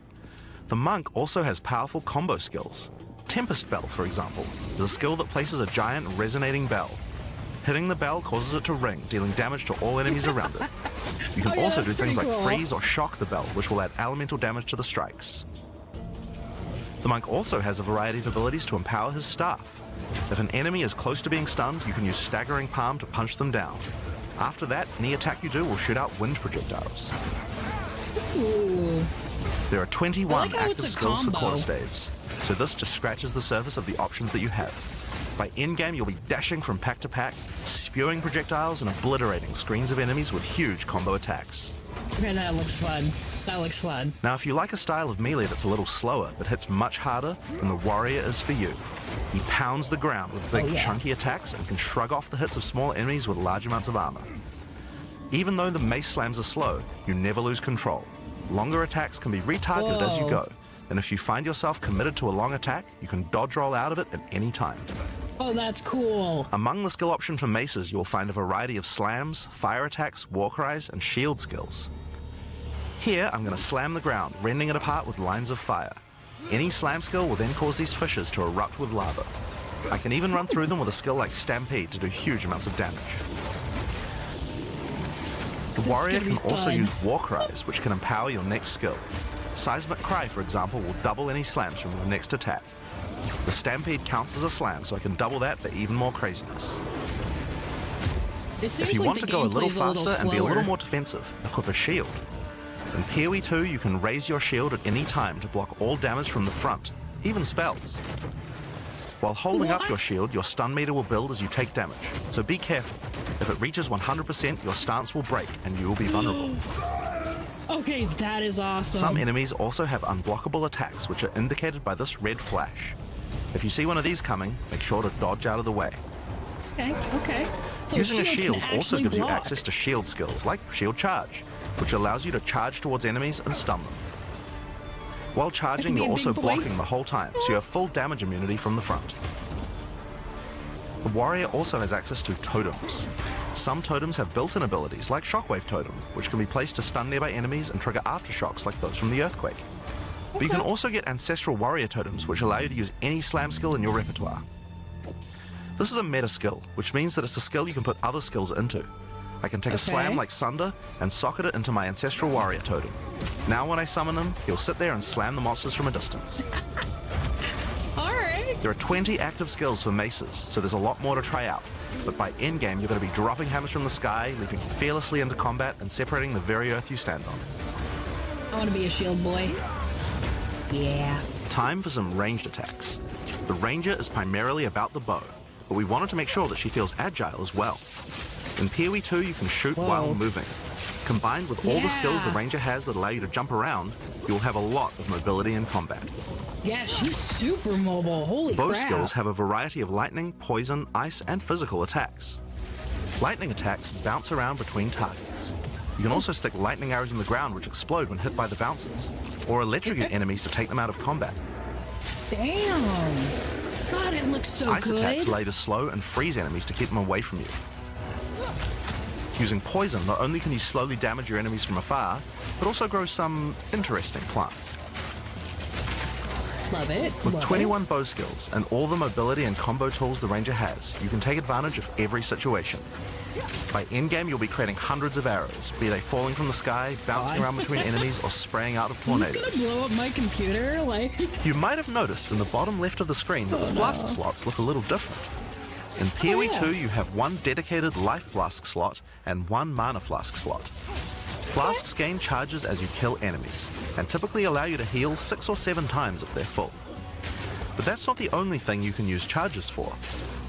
The monk also has powerful combo skills. Tempest Bell, for example, is a skill that places a giant resonating bell. Hitting the bell causes it to ring, dealing damage to all enemies around it. You can Oh, yeah, also do that's things like pretty cool. freeze or shock the bell, which will add elemental damage to the strikes. The monk also has a variety of abilities to empower his staff. If an enemy is close to being stunned, you can use Staggering Palm to punch them down. After that, any attack you do will shoot out wind projectiles. Ooh. There are 21 I like how active it's a skills for combo. quarterstaves, so this just scratches the surface of the options that you have. By endgame, you'll be dashing from pack to pack, spewing projectiles and obliterating screens of enemies with huge combo attacks. Okay, that looks fun. That looks fun. Now, if you like a style of melee that's a little slower but hits much harder, then the warrior is for you. He pounds the ground with big, Oh, yeah. chunky attacks and can shrug off the hits of small enemies with large amounts of armor. Even though the mace slams are slow, you never lose control. Longer attacks can be retargeted as you Whoa. go, and if you find yourself committed to a long attack, you can dodge roll out of it at any time. Oh, that's cool. Among the skill option for maces, you'll find a variety of slams, fire attacks, war cries, and shield skills. Here, I'm going to slam the ground, rending it apart with lines of fire. Any slam skill will then cause these fissures to erupt with lava. I can even run through them with a skill like Stampede to do huge amounts of damage. The This is warrior gonna can be also fun. use war cries, which can empower your next skill. Seismic Cry, for example, will double any slams from your next attack. The Stampede counts as a slam, so I can double that for even more craziness. It seems If you like want the to go a little gameplay's faster and be a little slower. more defensive, equip a shield. In PoE 2, you can raise your shield at any time to block all damage from the front, even spells. While holding up What? your shield, your stun meter will build as you take damage, so be careful. If it reaches 100%, your stance will break and you will be vulnerable. Okay, that is awesome. Some enemies also have unblockable attacks, which are indicated by this red flash. If you see one of these coming, make sure to dodge out of the way. Okay, okay. So Using a can shield also actually gives you block. access to shield skills, like Shield Charge, which allows you to charge towards enemies and stun them. While charging, be you're a also big boy. blocking the whole time, so you have full damage immunity from the front. The warrior also has access to totems. Some totems have built-in abilities, like Shockwave Totem, which can be placed to stun nearby enemies and trigger aftershocks like those from the earthquake. But you can also get Ancestral Warrior Totems, which allow you to use any slam skill in your repertoire. This is a meta skill, which means that it's a skill you can put other skills into. I can take a slam like Sunder and socket it into my Ancestral Warrior Totem. Now when I summon him, he'll sit there and slam the monsters from a distance. Alright. There are 20 active skills for maces, so there's a lot more to try out. But by endgame, you're going to be dropping hammers from the sky, leaping fearlessly into combat, and separating the very earth you stand on. I want to be a shield boy. Yeah. Time for some ranged attacks. The ranger is primarily about the bow, but we wanted to make sure that she feels agile as well. In PoE 2, you can shoot while moving. Combined with all the skills the ranger has that allow you to jump around, you'll have a lot of mobility in combat. Yeah, she's super mobile. Holy Bow crap. skills have a variety of lightning, poison, ice, and physical attacks. Lightning attacks bounce around between targets. You can also stick lightning arrows in the ground which explode when hit by the bouncers, or electrocute enemies to take them out of combat. Damn. God, it looks so Ice good. attacks lay to slow and freeze enemies to keep them away from you. Using poison, not only can you slowly damage your enemies from afar, but also grow some interesting plants. Love it. With Love 21 bow skills and all the mobility and combo tools the ranger has, you can take advantage of every situation. By endgame, you'll be creating hundreds of arrows, be they falling from the sky, bouncing around between enemies, or spraying out of He's tornadoes. gonna blow up my computer, like... You might have noticed in the bottom left of the screen that the flask slots look a little different. In PoE 2, you have one dedicated life flask slot and one mana flask slot. Flasks gain charges as you kill enemies, and typically allow you to heal 6 or 7 times if they're full. But that's not the only thing you can use charges for.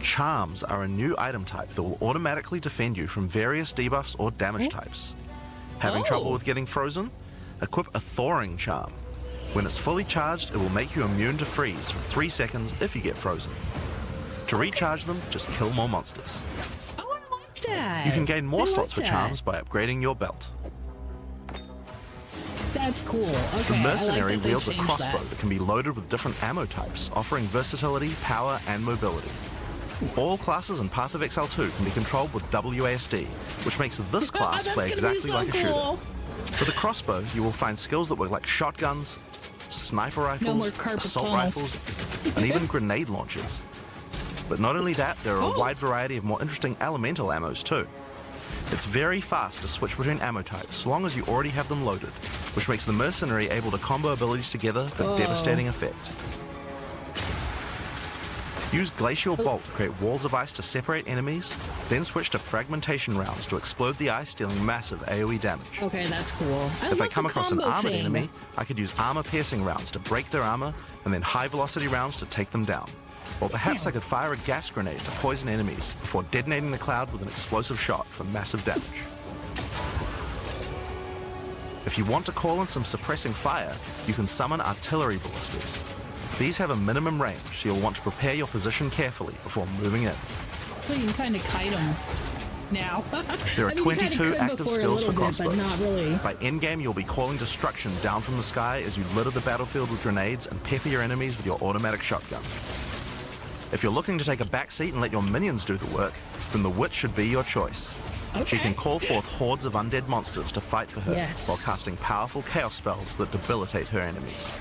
Charms are a new item type that will automatically defend you from various debuffs or damage types. Having trouble with getting frozen? Equip a Thawing Charm. When it's fully charged, it will make you immune to freeze for 3 seconds if you get frozen. To recharge them, just kill more monsters. Oh, I like that. You can gain more I slots for like that. charms by upgrading your belt. That's cool. Okay, The I mercenary like that they wields a changed crossbow that. that can be loaded with different ammo types, offering versatility, power, and mobility. All classes in Path of Exile 2 can be controlled with WASD, which makes this class That's play gonna exactly be so like a cool. shooter. For the crossbow, you will find skills that work like shotguns, sniper more rifles, carpal assault tunnel. rifles, and even grenade launchers. But not only that, there are a wide variety of more interesting elemental ammos too. It's very fast to switch between ammo types, so long as you already have them loaded, which makes the mercenary able to combo abilities together for devastating effect. Use Glacial Bolt to create walls of ice to separate enemies, then switch to Fragmentation rounds to explode the ice, dealing massive AoE damage. Okay, that's cool. If I come across an armored enemy, I could use armor-piercing rounds to break their armor, and then high-velocity rounds to take them down. Or perhaps I could fire a gas grenade to poison enemies before detonating the cloud with an explosive shot for massive damage. If you want to call in some suppressing fire, you can summon artillery ballistas. These have a minimum range, so you'll want to prepare your position carefully before moving in. So you can kind of kite them now. There are I mean, you kinda 22 could active before a skills for little bit, crossbows. but not really. By endgame, you'll be calling destruction down from the sky as you litter the battlefield with grenades and pepper your enemies with your automatic shotgun. If you're looking to take a back seat and let your minions do the work, then the witch should be your choice. She can call forth hordes of undead monsters to fight for her while casting powerful chaos spells that debilitate her enemies.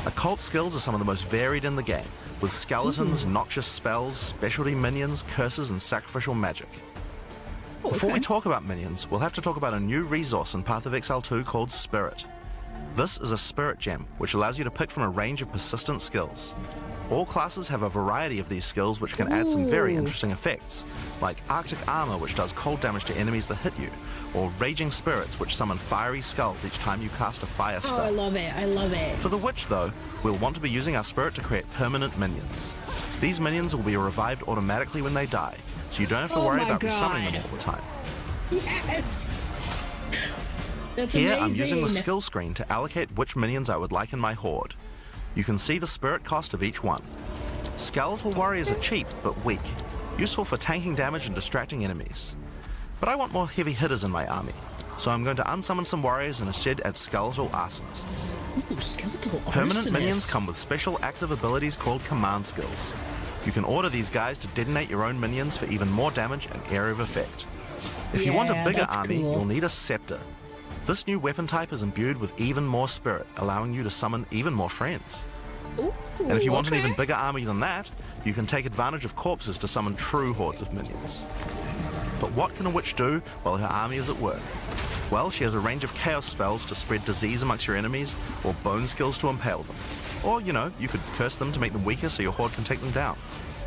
Occult skills are some of the most varied in the game, with skeletons, noxious spells, specialty minions, curses, and sacrificial magic. Before we talk about minions, we'll have to talk about a new resource in Path of Exile 2 called Spirit. This is a spirit gem, which allows you to pick from a range of persistent skills. All classes have a variety of these skills which can add some very interesting effects, like Arctic Armor, which does cold damage to enemies that hit you, or Raging Spirits, which summon fiery skulls each time you cast a fire spell. Oh, I love it. I love it. For the Witch, though, we'll want to be using our Spirit to create permanent minions. These minions will be revived automatically when they die, so you don't have to Oh worry my about resummoning God. them all the time. Yes! That's Here, amazing. I'm using the skill screen to allocate which minions I would like in my horde. You can see the spirit cost of each one. Skeletal warriors are cheap, but weak, useful for tanking damage and distracting enemies. But I want more heavy hitters in my army, so I'm going to unsummon some warriors and instead add skeletal arsonists. Ooh, skeletal Permanent minions arsonist. come with special active abilities called command skills. You can order these guys to detonate your own minions for even more damage and area of effect. If you want a Yeah, bigger that's army, cool. you'll need a scepter. This new weapon type is imbued with even more spirit, allowing you to summon even more friends. Ooh, And if you want an okay. even bigger army than that, you can take advantage of corpses to summon true hordes of minions. But what can a witch do while her army is at work? Well, she has a range of chaos spells to spread disease amongst your enemies, or bone skills to impale them. Or, you know, you could curse them to make them weaker so your horde can take them down.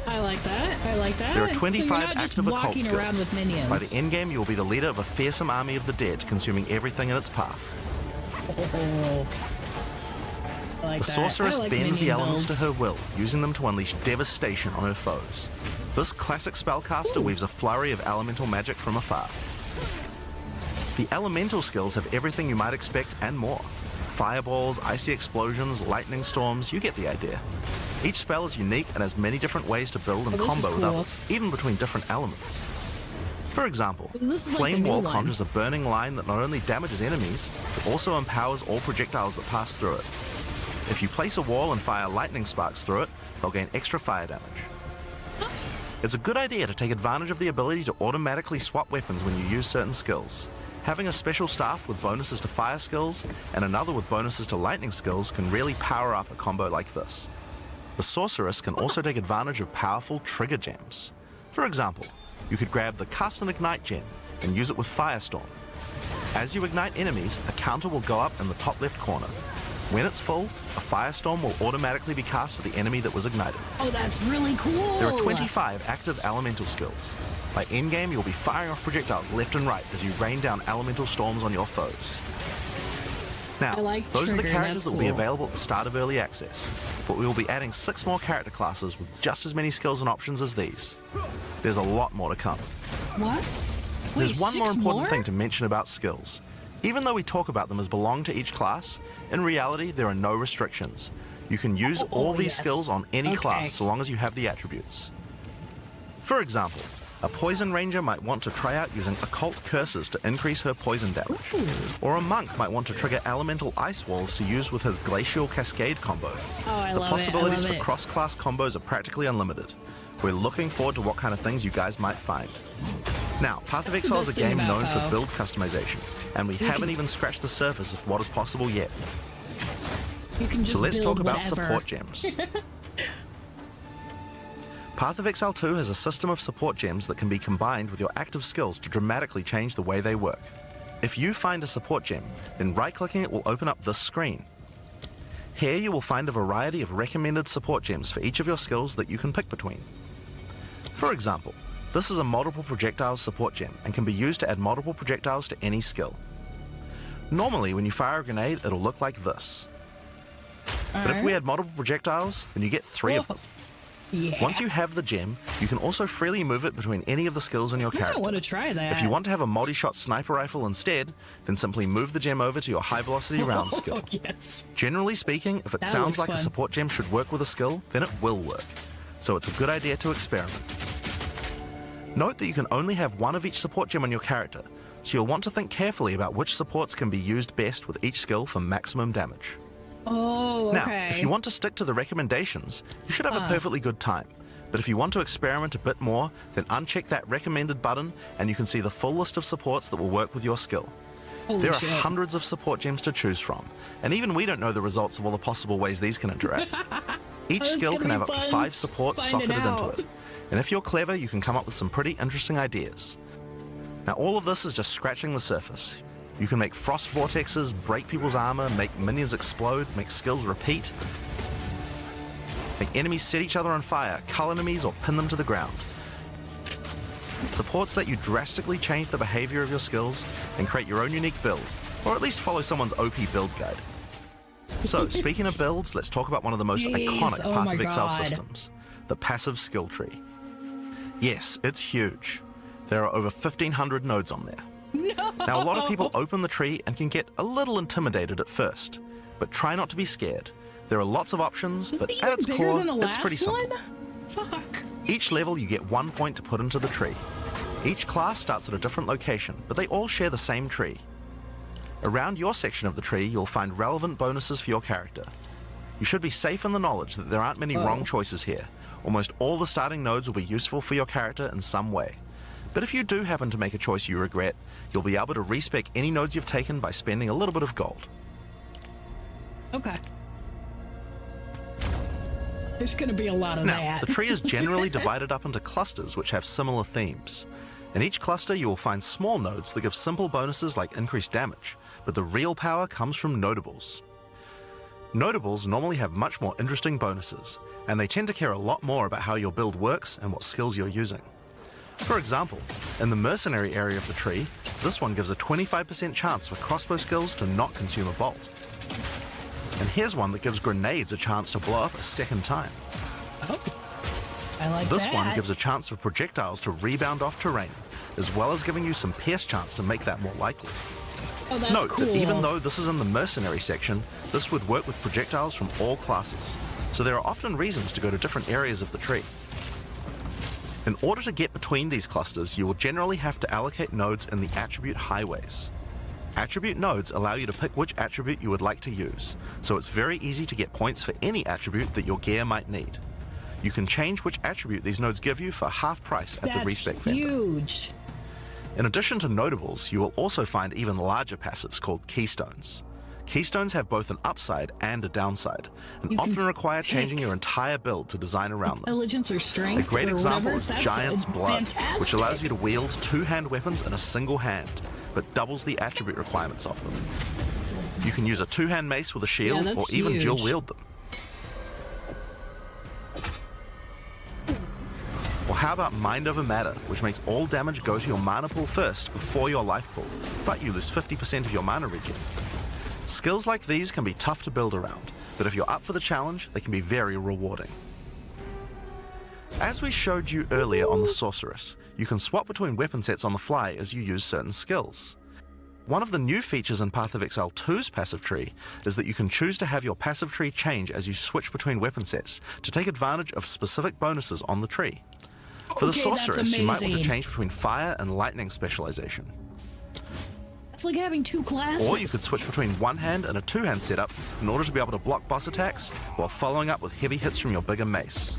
I like that. I like that. There are So you're 25 not just active occult walking skills. around with minions. By the endgame, you will be the leader of a fearsome army of the dead, consuming everything in its path. Oh. I like The that. sorceress I like bends the minion elements to builds. her will, using them to unleash devastation on her foes. This classic spellcaster weaves a flurry of elemental magic from afar. The elemental skills have everything you might expect and more. Fireballs, icy explosions, lightning storms, you get the idea. Each spell is unique and has many different ways to build and Oh, this is combo with cool. others, even between different elements. For example, This is like Flame the new Wall one. conjures a burning line that not only damages enemies, but also empowers all projectiles that pass through it. If you place a wall and fire lightning sparks through it, they'll gain extra fire damage. It's a good idea to take advantage of the ability to automatically swap weapons when you use certain skills. Having a special staff with bonuses to fire skills and another with bonuses to lightning skills can really power up a combo like this. The sorceress can also take advantage of powerful trigger gems. For example, you could grab the Cast and Ignite gem and use it with Firestorm. As you ignite enemies, a counter will go up in the top left corner. When it's full, a Firestorm will automatically be cast at the enemy that was ignited. Oh, that's really cool. There are 25 active elemental skills. By endgame, you'll be firing off projectiles left and right as you rain down elemental storms on your foes. Now, I like those are the Trigger, characters that's that will be cool. available at the start of Early Access, but we will be adding 6 more character classes with just as many skills and options as these. There's a lot more to come. What? There's Wait, one more 6 important more? thing to mention about skills. Even though we talk about them as belong to each class, in reality there are no restrictions. You can use all these yes. skills on any Okay. class so long as you have the attributes. For example, a poison ranger might want to try out using occult curses to increase her poison damage. Or a monk might want to trigger elemental ice walls to use with his glacial cascade combo. Oh, I The love possibilities it. I for love it. cross-class combos are practically unlimited. We're looking forward to what kind of things you guys might find. Now, Path of Exile is a best thing game about known for WoW. build customization, and we haven't even scratched the surface of what is possible yet. You can just So let's build talk about whatever. support gems. Path of Exile 2 has a system of support gems that can be combined with your active skills to dramatically change the way they work. If you find a support gem, then right-clicking it will open up this screen. Here you will find a variety of recommended support gems for each of your skills that you can pick between. For example, this is a multiple projectiles support gem and can be used to add multiple projectiles to any skill. Normally, when you fire a grenade, it'll look like this. But if we add multiple projectiles, then you get 3 of them. Yeah. Once you have the gem, you can also freely move it between any of the skills on your I character. want to try that. If you want to have a multi-shot sniper rifle instead, then simply move the gem over to your high-velocity round skill. Oh, yes. Generally speaking, if it That sounds looks like a fun. support gem should work with a skill, then it will work. So it's a good idea to experiment. Note that you can only have one of each support gem on your character, so you'll want to think carefully about which supports can be used best with each skill for maximum damage. Oh, okay. Now, if you want to stick to the recommendations, you should have a perfectly good time. But if you want to experiment a bit more, then uncheck that recommended button and you can see the full list of supports that will work with your skill. Holy There are shit. hundreds of support gems to choose from, and even we don't know the results of all the possible ways these can interact. Each That's skill gonna can be have up to fun 5 supports finding socketed into out. it. And if you're clever, you can come up with some pretty interesting ideas. Now, all of this is just scratching the surface. You can make frost vortexes, break people's armor, make minions explode, make skills repeat, make enemies set each other on fire, cull enemies, or pin them to the ground. Supports let you drastically change the behavior of your skills and create your own unique build, or at least follow someone's OP build guide. So, speaking of builds, let's talk about one of the most Jeez, iconic oh Path my of Exile God. systems, the passive skill tree. Yes, it's huge. There are over 1,500 nodes on there. No! Now, a lot of people open the tree and can get a little intimidated at first, but try not to be scared. There are lots of options, Is but it at even its bigger core, than the it's pretty last simple. one? Fuck. Each level you get 1 point to put into the tree. Each class starts at a different location, but they all share the same tree. Around your section of the tree, you'll find relevant bonuses for your character. You should be safe in the knowledge that there aren't many wrong choices here. Almost all the starting nodes will be useful for your character in some way. But if you do happen to make a choice you regret, you'll be able to respec any nodes you've taken by spending a little bit of gold. Okay. There's gonna be a lot of Now, that. the tree is generally divided up into clusters which have similar themes. In each cluster, you will find small nodes that give simple bonuses like increased damage, but the real power comes from notables. Notables normally have much more interesting bonuses, and they tend to care a lot more about how your build works and what skills you're using. For example, in the mercenary area of the tree, this one gives a 25% chance for crossbow skills to not consume a bolt. And here's one that gives grenades a chance to blow up a second time. Oh, I like This that. one gives a chance for projectiles to rebound off terrain, as well as giving you some pierce chance to make that more likely. Oh, that's Note cool. that even though this is in the mercenary section, this would work with projectiles from all classes, so there are often reasons to go to different areas of the tree. In order to get between these clusters, you will generally have to allocate nodes in the attribute highways. Attribute nodes allow you to pick which attribute you would like to use, so it's very easy to get points for any attribute that your gear might need. You can change which attribute these nodes give you for half price at the That's respec vendor. huge. In addition to notables, you will also find even larger passives called keystones. Keystones have both an upside and a downside, and You can often require changing pick your entire build to design around them. Intelligence or strength. A great or example whatever. is That's Giant's Blood, fantastic. which allows you to wield two-hand weapons in a single hand, but doubles the attribute requirements of them. You can use a two-hand mace with a shield, that's or even huge. dual wield them. Or how about Mind Over Matter, which makes all damage go to your mana pool first before your life pool, but you lose 50% of your mana regen. Skills like these can be tough to build around, but if you're up for the challenge, they can be very rewarding. As we showed you earlier on the Sorceress, you can swap between weapon sets on the fly as you use certain skills. One of the new features in Path of Exile 2's passive tree is that you can choose to have your passive tree change as you switch between weapon sets to take advantage of specific bonuses on the tree. For the Okay, that's Sorceress, you might want to amazing. change between fire and lightning specialization. It's like having two classes. Or you could switch between one hand and a two-hand setup in order to be able to block boss attacks while following up with heavy hits from your bigger mace.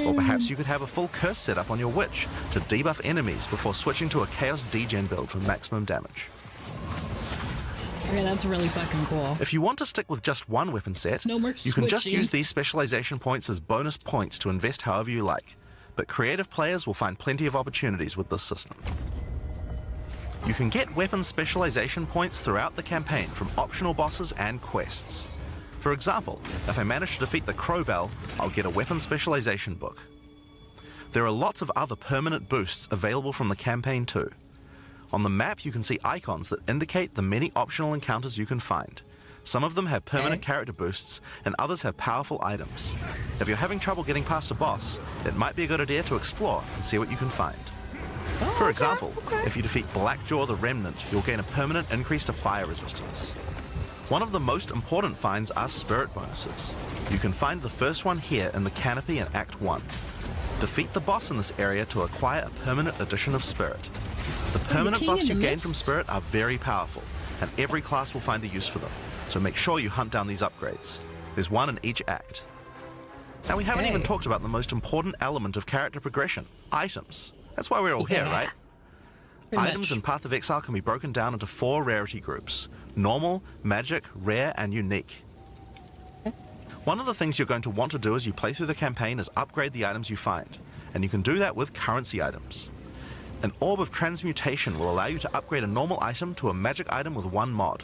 Or perhaps you could have a full curse setup on your witch to debuff enemies before switching to a chaos degen build for maximum damage. Okay, that's really fucking cool. If you want to stick with just one weapon set, No more you can just switching. use these specialization points as bonus points to invest however you like, but creative players will find plenty of opportunities with this system. You can get weapon specialization points throughout the campaign from optional bosses and quests. For example, if I manage to defeat the Crowbell, I'll get a weapon specialization book. There are lots of other permanent boosts available from the campaign too. On the map you can see icons that indicate the many optional encounters you can find. Some of them have permanent character boosts, and others have powerful items. If you're having trouble getting past a boss, it might be a good idea to explore and see what you can find. For example, if you defeat Blackjaw the Remnant, you'll gain a permanent increase to fire resistance. One of the most important finds are spirit bonuses. You can find the first one here in the canopy in Act 1. Defeat the boss in this area to acquire a permanent addition of spirit. The permanent King buffs in you the gain from Mist? spirit are very powerful, and every class will find a use for them, so make sure you hunt down these upgrades. There's one in each act. Now we haven't even Okay. talked about the most important element of character progression, items. That's why we're all here, Yeah. right? Pretty Items much. in Path of Exile can be broken down into 4 rarity groups: normal, magic, rare, and unique. One of the things you're going to want to do as you play through the campaign is upgrade the items you find, and you can do that with currency items. An Orb of Transmutation will allow you to upgrade a normal item to a magic item with 1 mod.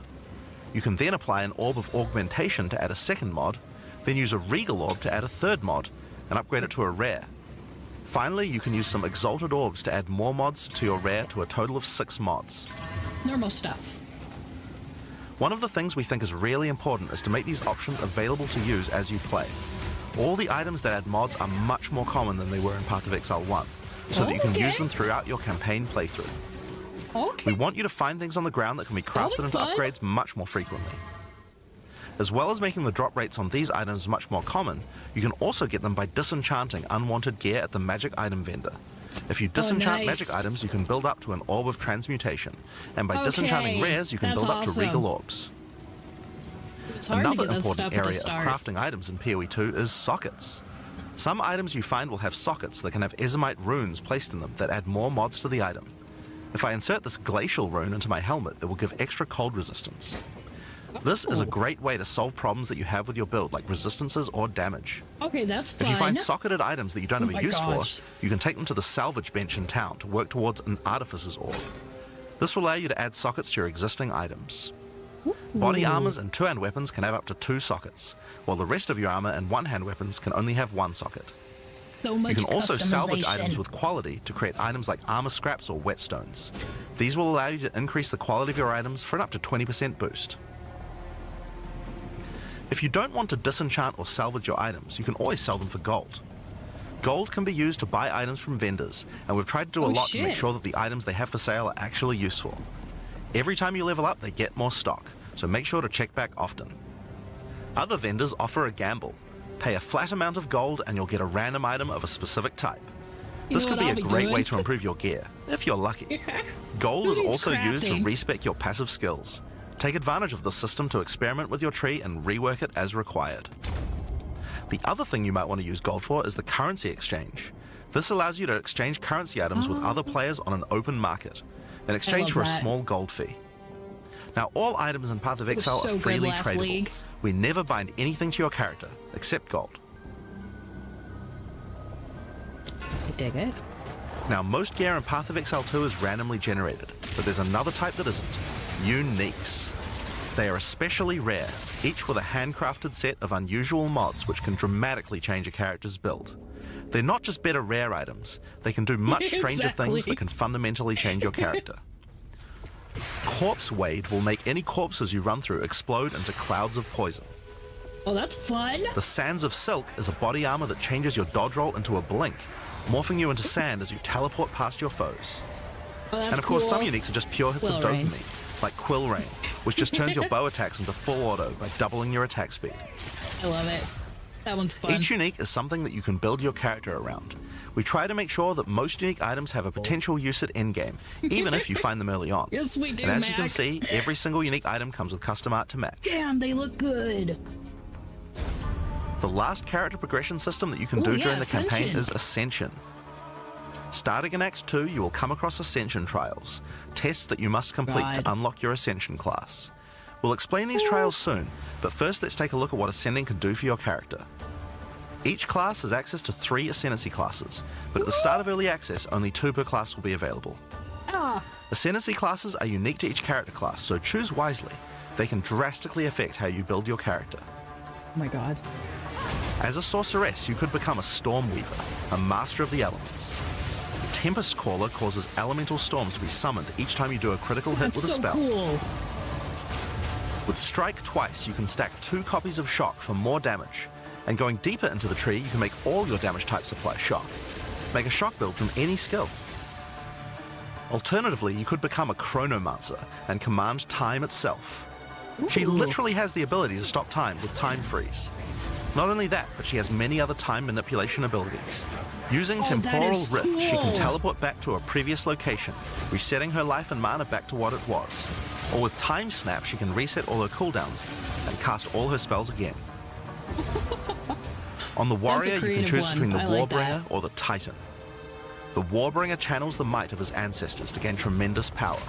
You can then apply an Orb of Augmentation to add a second mod, then use a Regal Orb to add a third mod, and upgrade it to a rare. Finally, you can use some Exalted Orbs to add more mods to your rare to a total of 6 mods. Normal stuff. One of the things we think is really important is to make these options available to use as you play. All the items that add mods are much more common than they were in Path of Exile 1, so that you can use them throughout your campaign playthrough. Okay. We want you to find things on the ground that can be crafted That'll be into fun. upgrades much more frequently. As well as making the drop rates on these items much more common, you can also get them by disenchanting unwanted gear at the magic item vendor. If you disenchant nice. magic items, you can build up to an orb of transmutation, and by disenchanting Okay, rares, you can that's build up to awesome. regal orbs. It's hard to Another get that important stuff at the area of start. crafting items in PoE 2 is sockets. Some items you find will have sockets that can have Ezomite runes placed in them that add more mods to the item. If I insert this glacial rune into my helmet, it will give extra cold resistance. This is a great way to solve problems that you have with your build, like resistances or damage. Okay, that's fun. If you find socketed items that you don't have Oh my a use gosh. for, you can take them to the salvage bench in town to work towards an artificer's orb. This will allow you to add sockets to your existing items. Body armors and two-hand weapons can have up to 2 sockets, while the rest of your armor and one-hand weapons can only have 1 socket. So much You can also salvage customization. items with quality to create items like armor scraps or whetstones. These will allow you to increase the quality of your items for an up to 20% boost. If you don't want to disenchant or salvage your items, you can always sell them for gold. Gold can be used to buy items from vendors, and we've tried to do a Oh, lot to make shit. sure that the items they have for sale are actually useful. Every time you level up, they get more stock, so make sure to check back often. Other vendors offer a gamble. Pay a flat amount of gold and you'll get a random item of a specific type. You This know can what be I'll a great doing? way to improve your gear, if you're lucky. Gold is Who needs also used to crafting? respec your passive skills. Take advantage of this system to experiment with your tree and rework it as required. The other thing you might want to use gold for is the currency exchange. This allows you to exchange currency items with other players on an open market, in exchange love for a that. small gold fee. Now, all items in Path of Exile so are good freely last tradable. league. We never bind anything to your character, except gold. I dig it. Now, most gear in Path of Exile 2 is randomly generated, but there's another type that isn't. Uniques. They are especially rare, each with a handcrafted set of unusual mods which can dramatically change a character's build. They're not just better rare items, they can do much stranger Exactly. things that can fundamentally change your character. Corpse Wade will make any corpses you run through explode into clouds of poison. Oh, that's fun. The Sands of Silk is a body armor that changes your dodge roll into a blink, morphing you into sand as you teleport past your foes. Oh, that's And of course, cool. some uniques are just pure hits of Quill Rain. dopamine, like Quill Rain, which just turns your bow attacks into full auto by doubling your attack speed. I love it. That one's fun. Each unique is something that you can build your character around. We try to make sure that most unique items have a potential use at endgame, even if you find them early on. Yes, we do, And as you can Mac. see, every single unique item comes with custom art to match. Damn, they look good. The last character progression system that you can Ooh, do yeah, during the campaign Ascension. is Ascension. Starting in Act 2, you will come across Ascension trials, tests that you must complete God. to unlock your Ascension class. We'll explain these trials soon, but first let's take a look at what Ascending can do for your character. Each class has access to 3 Ascendancy classes, but at the start of Early Access, only 2 per class will be available. Ah, Ascendancy classes are unique to each character class, so choose wisely. They can drastically affect how you build your character. oh my god. As a sorceress, you could become a Storm Weaver, a master of the elements. Tempest Caller causes elemental storms to be summoned each time you do a critical hit That's with a so spell. cool. With Strike Twice, you can stack 2 copies of Shock for more damage. And going deeper into the tree, you can make all your damage types apply Shock. Make a Shock build from any skill. Alternatively, you could become a Chronomancer and command time itself. She literally has the ability to stop time with Time Freeze. Not only that, but she has many other time manipulation abilities. Using Oh, that Temporal is Rift, she can cool. teleport back to a previous location, resetting her life and mana back to what it was. Or with Time Snap, she can reset all her cooldowns and cast all her spells again. On the Warrior, you can creative choose one. between the I like Warbringer that. or the Titan. The Warbringer channels the might of his ancestors to gain tremendous power.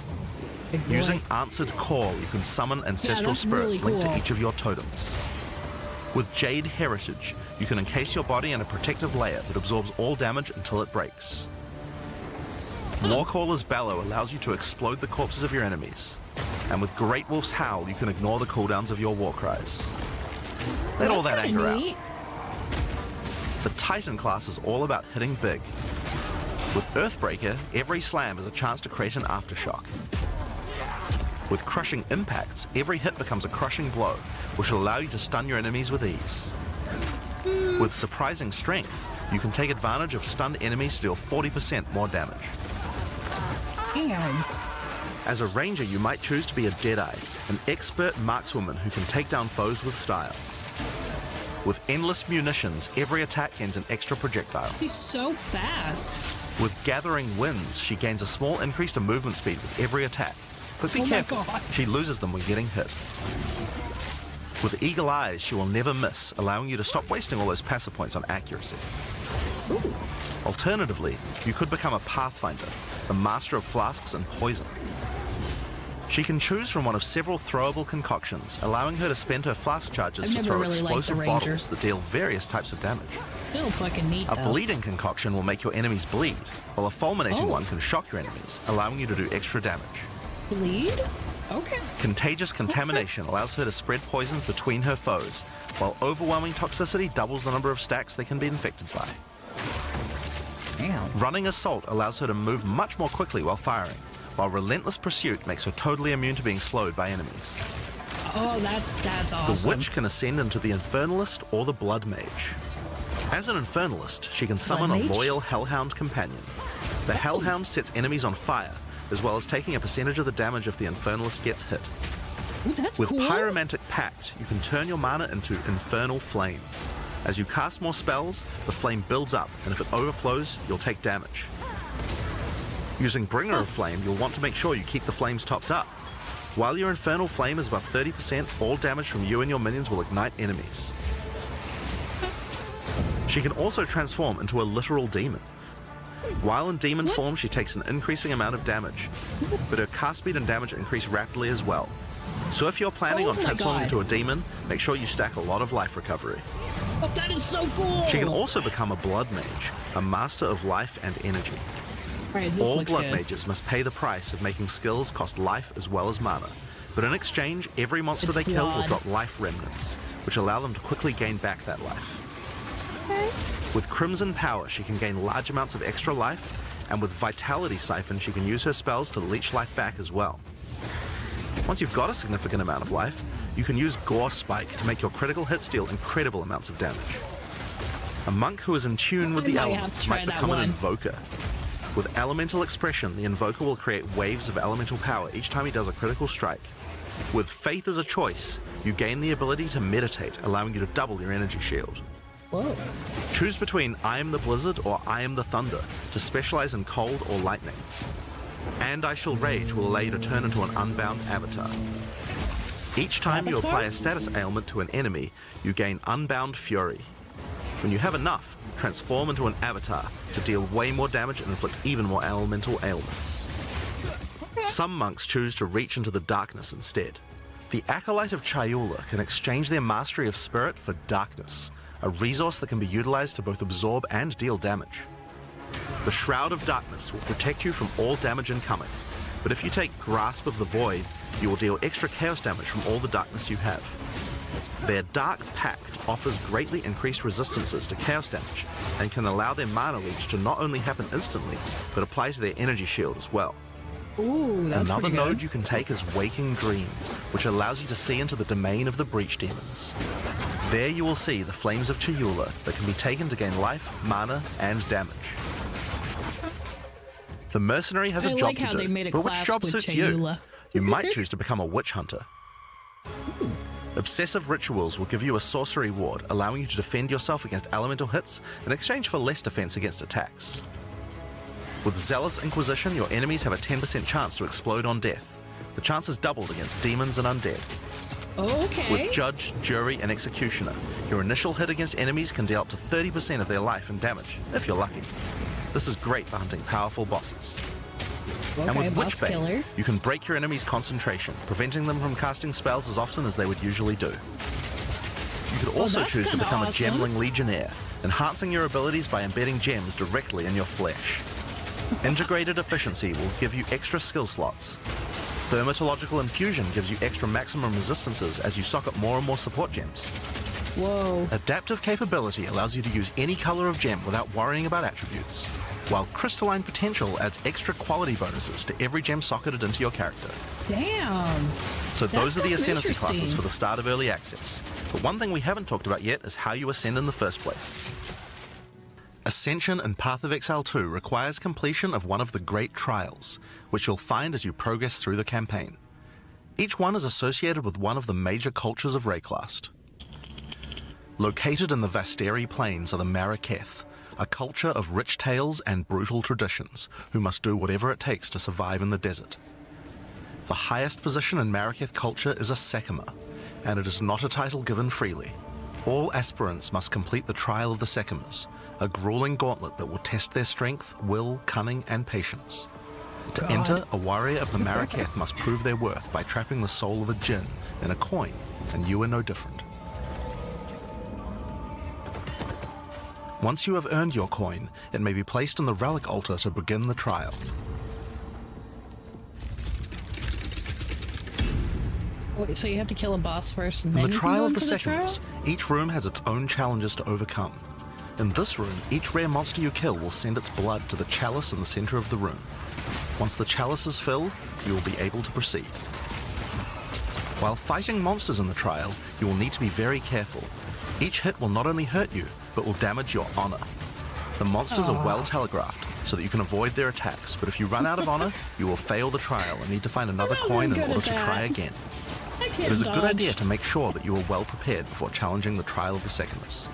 Big boy. Using Answered Call, you can summon ancestral that's really spirits linked to cool. each of your totems. With Jade Heritage, you can encase your body in a protective layer that absorbs all damage until it breaks. Warcaller's Bellow allows you to explode the corpses of your enemies. And with Great Wolf's Howl, you can ignore the cooldowns of your war cries. Let all that That's anger kinda out. neat. The Titan class is all about hitting big. With Earthbreaker, every slam is a chance to create an aftershock. With Crushing Impacts, every hit becomes a crushing blow, which will allow you to stun your enemies with ease. With Surprising Strength, you can take advantage of stunned enemies to deal 40% more damage. Damn. As a ranger, you might choose to be a Deadeye, an expert markswoman who can take down foes with style. With endless munitions, every attack gains an extra projectile. He's so fast. With Gathering Winds, she gains a small increase to movement speed with every attack. But be Oh my careful, God. she loses them when getting hit. With Eagle Eyes, she will never miss, allowing you to stop wasting all those passive points on accuracy. Alternatively, you could become a Pathfinder, the master of flasks and poison. She can choose from one of several throwable concoctions, allowing her to spend her flask charges I've to never throw really liked the explosive Ranger. bottles that deal various types of damage. Still fucking neat, A though. bleeding concoction will make your enemies bleed, while a fulminating Oh. one can shock your enemies, allowing you to do extra damage. Bleed? Okay. Contagious Contamination allows her to spread poisons between her foes, while Overwhelming Toxicity doubles the number of stacks they can be infected by. Damn. Running Assault allows her to move much more quickly while firing, while Relentless Pursuit makes her totally immune to being slowed by enemies. Oh, that's The awesome. Witch can ascend into the Infernalist or the Blood Mage. As an Infernalist, she can summon Blood a Mage? loyal Hellhound companion. The Hellhound sets enemies on fire, as well as taking a percentage of the damage if the Infernalist gets hit. Ooh, that's With cool. Pyromantic Pact, you can turn your mana into Infernal Flame. As you cast more spells, the flame builds up, and if it overflows, you'll take damage. Using Bringer of Flame, you'll want to make sure you keep the flames topped up. While your Infernal Flame is above 30%, all damage from you and your minions will ignite enemies. She can also transform into a literal demon. While in demon form, she takes an increasing amount of damage, but her cast speed and damage increase rapidly as well. So if you're planning Oh on my transforming God. into a demon, make sure you stack a lot of life recovery. Oh, that is so cool. She can also become a Blood Mage, a master of life and energy. Alright, this All looks Blood good. Mages must pay the price of making skills cost life as well as mana. But in exchange, every monster It's they kill will blood. drop life remnants, which allow them to quickly gain back that life. With Crimson Power, she can gain large amounts of extra life, and with Vitality Siphon, she can use her spells to leech life back as well. Once you've got a significant amount of life, you can use Gore Spike to make your critical hits deal incredible amounts of damage. A monk who is in tune with I the might have to elements try might that become an one. Invoker. With Elemental Expression, the Invoker will create waves of elemental power each time he does a critical strike. With Faith as a choice, you gain the ability to meditate, allowing you to double your energy shield. Whoa. Choose between I am the Blizzard or I am the Thunder to specialize in cold or lightning. And I Shall Rage will allow you to turn into an unbound avatar. Each time you Avatar? apply a status ailment to an enemy, you gain Unbound Fury. When you have enough, transform into an avatar to deal way more damage and inflict even more elemental ailments. Some monks choose to reach into the darkness instead. The Acolyte of Chayula can exchange their mastery of spirit for darkness, a resource that can be utilized to both absorb and deal damage. The Shroud of Darkness will protect you from all damage incoming, but if you take Grasp of the Void, you will deal extra chaos damage from all the darkness you have. Their Dark Pact offers greatly increased resistances to chaos damage and can allow their mana leech to not only happen instantly, but apply to their energy shield as well. Ooh, that's Another pretty good. node you can take is Waking Dream, which allows you to see into the domain of the Breach Demons. There you will see the Flames of Chayula that can be taken to gain life, mana, and damage. The Mercenary has a I job like to how do, they made a but which class job with suits you? Chayula. You might choose to become a Witch Hunter. Obsessive Rituals will give you a sorcery ward, allowing you to defend yourself against elemental hits in exchange for less defense against attacks. With Zealous Inquisition, your enemies have a 10% chance to explode on death. The chance is doubled against demons and undead. Okay. With Judge, Jury, and Executioner, your initial hit against enemies can deal up to 30% of their life and damage, if you're lucky. This is great for hunting powerful bosses. Okay, And with boss Witchbane, killer. you can break your enemy's concentration, preventing them from casting spells as often as they would usually do. You could also that's choose to kinda become a awesome. Gemling Legionnaire, enhancing your abilities by embedding gems directly in your flesh. Integrated Efficiency will give you extra skill slots. Thermatological Infusion gives you extra maximum resistances as you socket more and more support gems. Whoa. Adaptive Capability allows you to use any color of gem without worrying about attributes, while Crystalline Potential adds extra quality bonuses to every gem socketed into your character. Damn. So those are the That's Ascendancy classes interesting. for the start of Early Access. But one thing we haven't talked about yet is how you ascend in the first place. Ascension in Path of Exile 2 requires completion of one of the Great Trials, which you'll find as you progress through the campaign. Each one is associated with one of the major cultures of Rayclast. Located in the Vasteri Plains are the Maraketh, a culture of rich tales and brutal traditions, who must do whatever it takes to survive in the desert. The highest position in Maraketh culture is a Sekima, and it is not a title given freely. All aspirants must complete the Trial of the Sekimas, a grueling gauntlet that will test their strength, will, cunning, and patience. To enter, a warrior of the Maraketh must prove their worth by trapping the soul of a djinn in a coin, and you are no different. Once you have earned your coin, it may be placed on the relic altar to begin the trial. Wait, so you have to kill a boss first and In then the you can Trial go of the into the trial? Seconds, each room has its own challenges to overcome. In this room, each rare monster you kill will send its blood to the chalice in the center of the room. Once the chalice is filled, you will be able to proceed. While fighting monsters in the trial, you will need to be very careful. Each hit will not only hurt you, but will damage your honor. The monsters are well telegraphed, so that you can avoid their attacks, but if you run out of honor, you will fail the trial and need to find another coin in order to try again. It is a good idea to make sure that you are well prepared before challenging the Trial of the Seconds.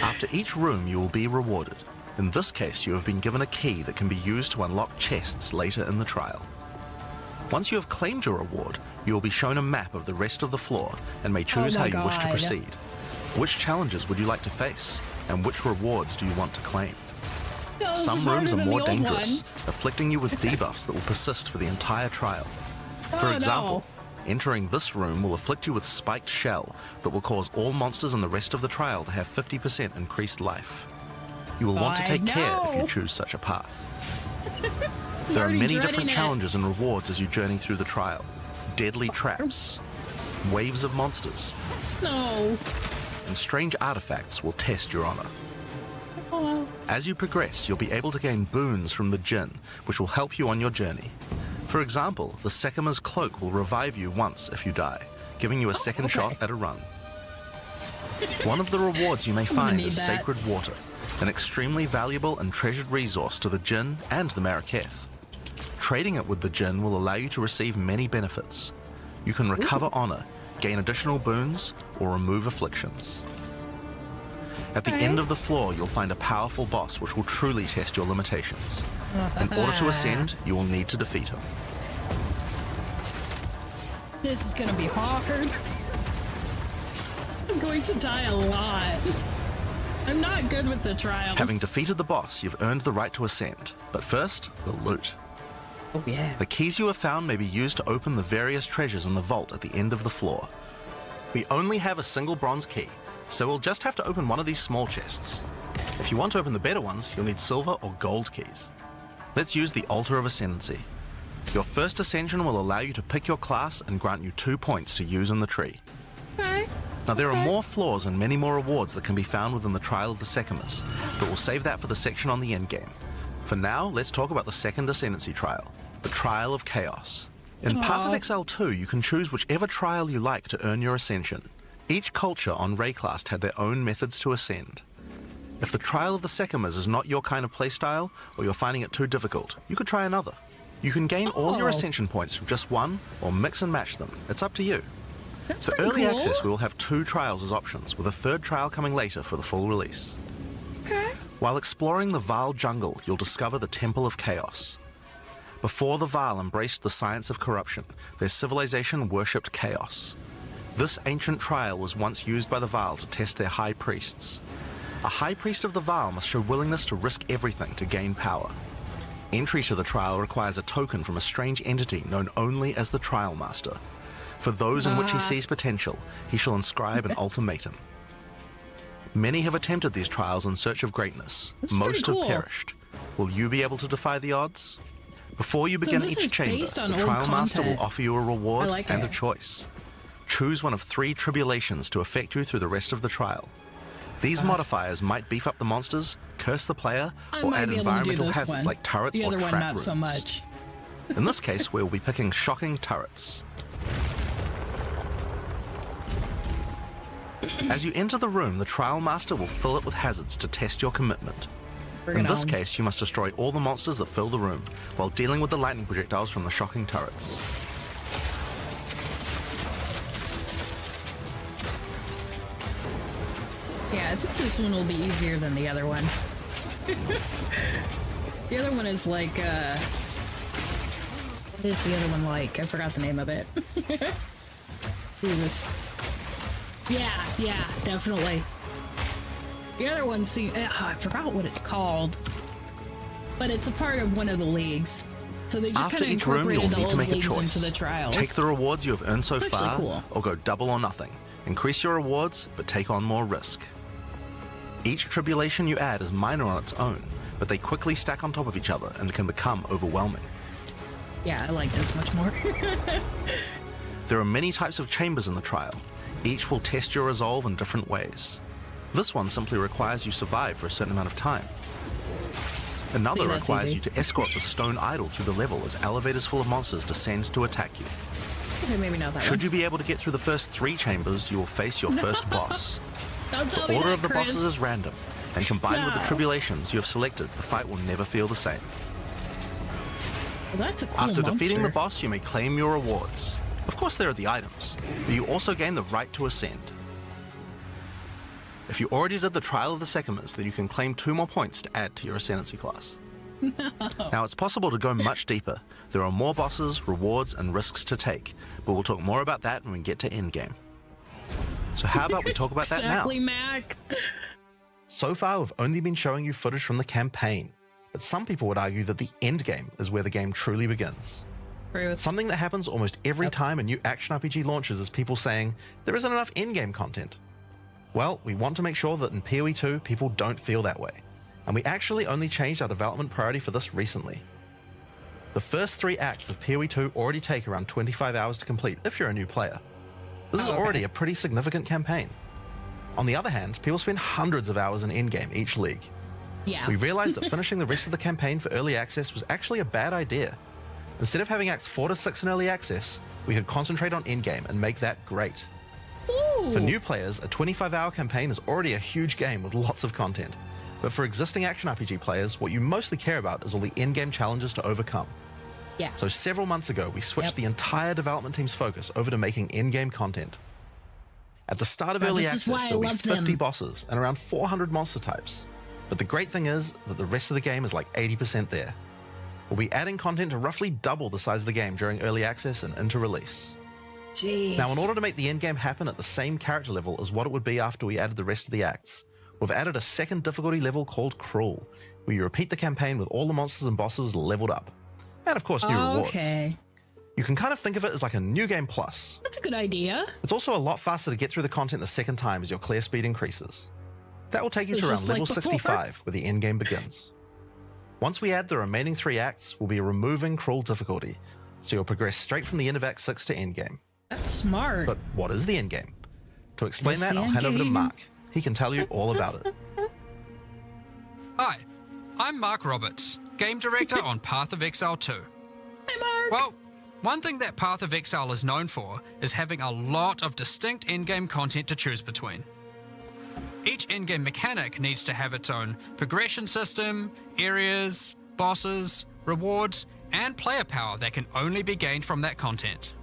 After each room, you will be rewarded. In this case, you have been given a key that can be used to unlock chests later in the trial. Once you have claimed your reward, you will be shown a map of the rest of the floor and may choose how you wish to proceed. Which challenges would you like to face, and which rewards do you want to claim? Some rooms are more dangerous, afflicting you with debuffs that will persist for the entire trial. For example, entering this room will afflict you with Spiked Shell that will cause all monsters in the rest of the trial to have 50% increased life. You will want to take care if you choose such a path. There are many different challenges and rewards as you journey through the trial. Deadly traps, waves of monsters, and strange artifacts will test your honor. As you progress, you'll be able to gain boons from the djinn, which will help you on your journey. For example, the Sekima's cloak will revive you once if you die, giving you a second shot at a run. One of the rewards you may find is Sacred Water, an extremely valuable and treasured resource to the djinn and the Maraketh. Trading it with the djinn will allow you to receive many benefits. You can recover honor, gain additional boons, or remove afflictions. At the end of the floor, you'll find a powerful boss which will truly test your limitations. In order to ascend, you will need to defeat him. This is gonna be hard. I'm going to die a lot. I'm not good with the trials. Having defeated the boss, you've earned the right to ascend. But first, the loot. Oh yeah. The keys you have found may be used to open the various treasures in the vault at the end of the floor. We only have a single bronze key, so we'll just have to open one of these small chests. If you want to open the better ones, you'll need silver or gold keys. Let's use the Altar of Ascendancy. Your first ascension will allow you to pick your class and grant you 2 points to use in the tree. Now there are more floors and many more rewards that can be found within the Trial of the Sekimas, but we'll save that for the section on the endgame. For now, let's talk about the second Ascendancy trial, the Trial of Chaos. In Path of Exile 2, you can choose whichever trial you like to earn your ascension. Each culture on Rayclast had their own methods to ascend. If the Trial of the Sekimas is not your kind of playstyle, or you're finding it too difficult, you could try another. You can gain all your ascension points from just one, or mix and match them. It's up to you. For early access, we will have 2 trials as options, with a 3rd trial coming later for the full release. While exploring the Vaal jungle, you'll discover the Temple of Chaos. Before the Vaal embraced the science of corruption, their civilization worshipped chaos. This ancient trial was once used by the Vaal to test their high priests. A high priest of the Vaal must show willingness to risk everything to gain power. Entry to the trial requires a token from a strange entity known only as the Trial Master. For those in which he sees potential, he shall inscribe an ultimatum. Many have attempted these trials in search of greatness. Most have perished. Will you be able to defy the odds? Before you begin each chamber, the Trial Master will offer you a reward and a choice. Choose one of 3 tribulations to affect you through the rest of the trial. These modifiers might beef up the monsters, curse the player, or add environmental hazards like turrets or trap rooms. So much. In this case, we'll be picking shocking turrets. As you enter the room, the Trial Master will fill it with hazards to test your commitment. Bring In it this on. case, you must destroy all the monsters that fill the room, while dealing with the lightning projectiles from the shocking turrets. Yeah, I think this one will be easier than the other one. The other one is like, what is the other one like? I forgot the name of it. Jesus. Yeah, definitely. The other one, I forgot what it's called. But it's a part of one of the leagues. So they just After kind of each room, incorporated you'll the need to old make a leagues choice. into the trials. Take the rewards you have earned so It's actually far, cool. or go double or nothing. Increase your rewards, but take on more risk. Each tribulation you add is minor on its own, but they quickly stack on top of each other and can become overwhelming. Yeah, I like this much more. There are many types of chambers in the trial. Each will test your resolve in different ways. This one simply requires you survive for a certain amount of time. Another See, that's requires easy. you to escort the stone idol through the level as elevators full of monsters descend to attack you. Okay, maybe not that Should one. you be able to get through the first 3 chambers, you will face your first boss. Don't tell The me order that, of the Chris. bosses is random, and combined with the No. tribulations you have selected, the fight will never feel the same. Well, that's a cool After defeating the monster. boss, you may claim your rewards. Of course, there are the items, but you also gain the right to ascend. If you already did the Trial of the Sekhmers, then you can claim 2 more points to add to your Ascendancy class. Now, it's possible to go much deeper. There are more bosses, rewards, and risks to take, but we'll talk more about that when we get to endgame. So how about we talk about that now? Exactly, Mac. So far, we've only been showing you footage from the campaign, but some people would argue that the endgame is where the game truly begins. Agree with- Something that happens almost every Yep. time a new action RPG launches is people saying, there isn't enough endgame content. Well, we want to make sure that in PoE 2, people don't feel that way. And we actually only changed our development priority for this recently. The first 3 acts of PoE 2 already take around 25 hours to complete if you're a new player. This is Oh, okay. already a pretty significant campaign. On the other hand, people spend hundreds of hours in endgame each league. Yeah. We realized that finishing the rest of the campaign for early access was actually a bad idea. Instead of having acts 4 to 6 in early access, we could concentrate on endgame and make that great. Ooh. For new players, a 25-hour campaign is already a huge game with lots of content. But for existing action RPG players, what you mostly care about is all the endgame challenges to overcome. Yeah. So several months ago, we switched Yep. the entire development team's focus over to making endgame content. At the start of God, early this is access, why I there'll be love 50 them. bosses and around 400 monster types. But the great thing is that the rest of the game is like 80% there. We'll be adding content to roughly double the size of the game during early access and into release. Jeez. Now, in order to make the endgame happen at the same character level as what it would be after we added the rest of the acts, we've added a second difficulty level called Cruel, where you repeat the campaign with all the monsters and bosses leveled up. And of course, new rewards. Okay. You can kind of think of it as like a new game plus. That's a good idea. It's also a lot faster to get through the content the second time as your clear speed increases. That will take you It's to around just like level before. 65, where the endgame begins. Once we add the remaining 3 acts, we'll be removing Cruel difficulty, so you'll progress straight from the end of Act 6 to endgame. That's smart. But what is the endgame? To explain What's that, the I'll hand over to endgame? Mark. He can tell you all about it. Hi, I'm Mark Roberts, Game Director on Path of Exile 2. Hi, Mark. Well, one thing that Path of Exile is known for is having a lot of distinct endgame content to choose between. Each endgame mechanic needs to have its own progression system, areas, bosses, rewards, and player power that can only be gained from that content.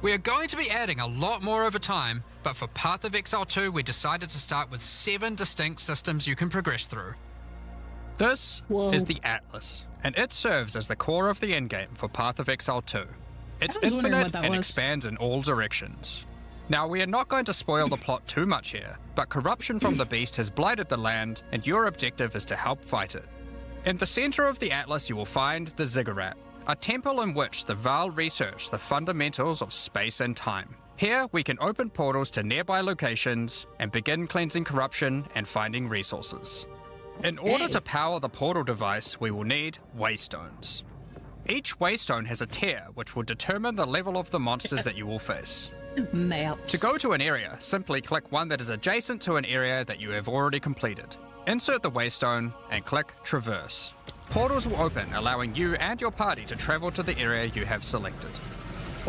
We are going to be adding a lot more over time, but for Path of Exile 2 we decided to start with 7 distinct systems you can progress through. This Whoa. is the Atlas, and it serves as the core of the endgame for Path of Exile 2. It's I was wondering what infinite that and was. expands in all directions. Now, we are not going to spoil the plot too much here, but corruption from the beast has blighted the land, and your objective is to help fight it. In the center of the Atlas, you will find the Ziggurat, a temple in which the Val research the fundamentals of space and time. Here, we can open portals to nearby locations and begin cleansing corruption and finding resources. In order Hey. to power the portal device, we will need waystones. Each waystone has a tier which will determine the level of the monsters that you will face. Maps. To go to an area, simply click one that is adjacent to an area that you have already completed. Insert the waystone and click Traverse. Portals will open, allowing you and your party to travel to the area you have selected.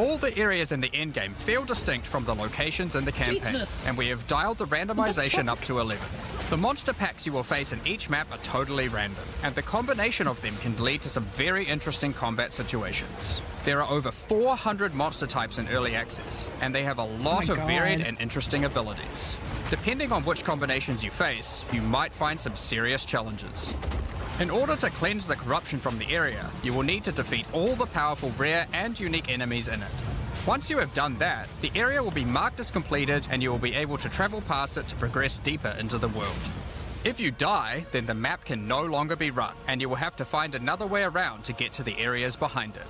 All the areas in the endgame feel distinct from the locations in the campaign, Jesus. and we have dialed the randomization up to 11. The monster packs you will face in each map are totally random, and the combination of them can lead to some very interesting combat situations. There are over 400 monster types in early access, and they have a lot of varied and interesting abilities. Depending on which combinations you face, you might find some serious challenges. In order to cleanse the corruption from the area, you will need to defeat all the powerful rare and unique enemies in it. Once you have done that, the area will be marked as completed and you will be able to travel past it to progress deeper into the world. If you die, then the map can no longer be run, and you will have to find another way around to get to the areas behind it.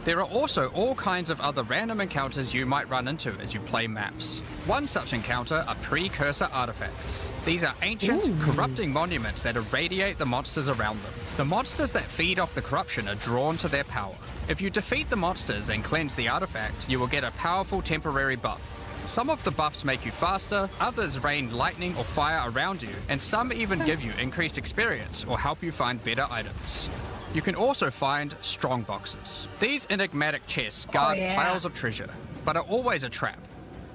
There are also all kinds of other random encounters you might run into as you play maps. One such encounter are precursor artifacts. These are ancient, corrupting monuments that irradiate the monsters around them. The monsters that feed off the corruption are drawn to their power. If you defeat the monsters and cleanse the artifact, you will get a powerful temporary buff. Some of the buffs make you faster, others rain lightning or fire around you, and some even give you increased experience or help you find better items. You can also find strong boxes. These enigmatic chests guard piles of treasure, but are always a trap.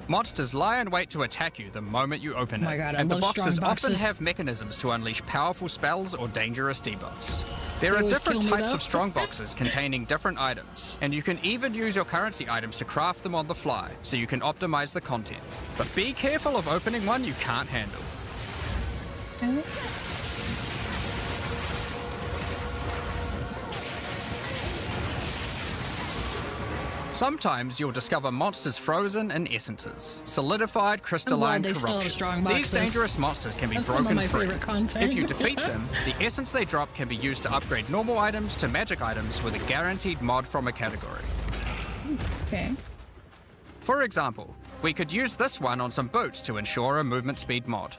Monsters lie in wait to attack you the moment you open it, and the boxes often have mechanisms to unleash powerful spells or dangerous debuffs. There are different types of strong boxes containing different items, and you can even use your currency items to craft them on the fly, so you can optimize the content. But be careful of opening one you can't handle. Sometimes you'll discover monsters frozen in essences, solidified crystalline corruption. These dangerous monsters can be broken free. If you defeat them, the essence they drop can be used to upgrade normal items to magic items with a guaranteed mod from a category. Okay. For example, we could use this one on some boots to ensure a movement speed mod.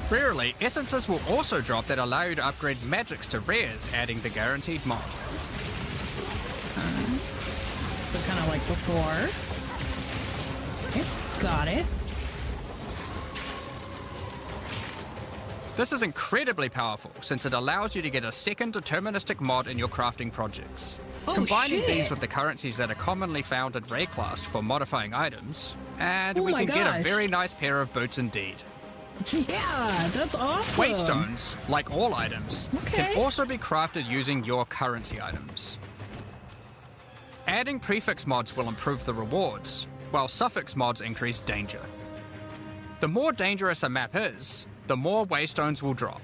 Rarely, essences will also drop that allow you to upgrade magics to rares, adding the guaranteed mod. So kind of like before. Okay, got it. This is incredibly powerful since it allows you to get a second deterministic mod in your crafting projects. Combining these with the currencies that are commonly found in Rayclast for modifying items, and we can get a very nice pair of boots indeed. Yeah, that's awesome. Waystones, like all items, can also be crafted using your currency items. Adding prefix mods will improve the rewards, while suffix mods increase danger. The more dangerous a map is, the more waystones will drop.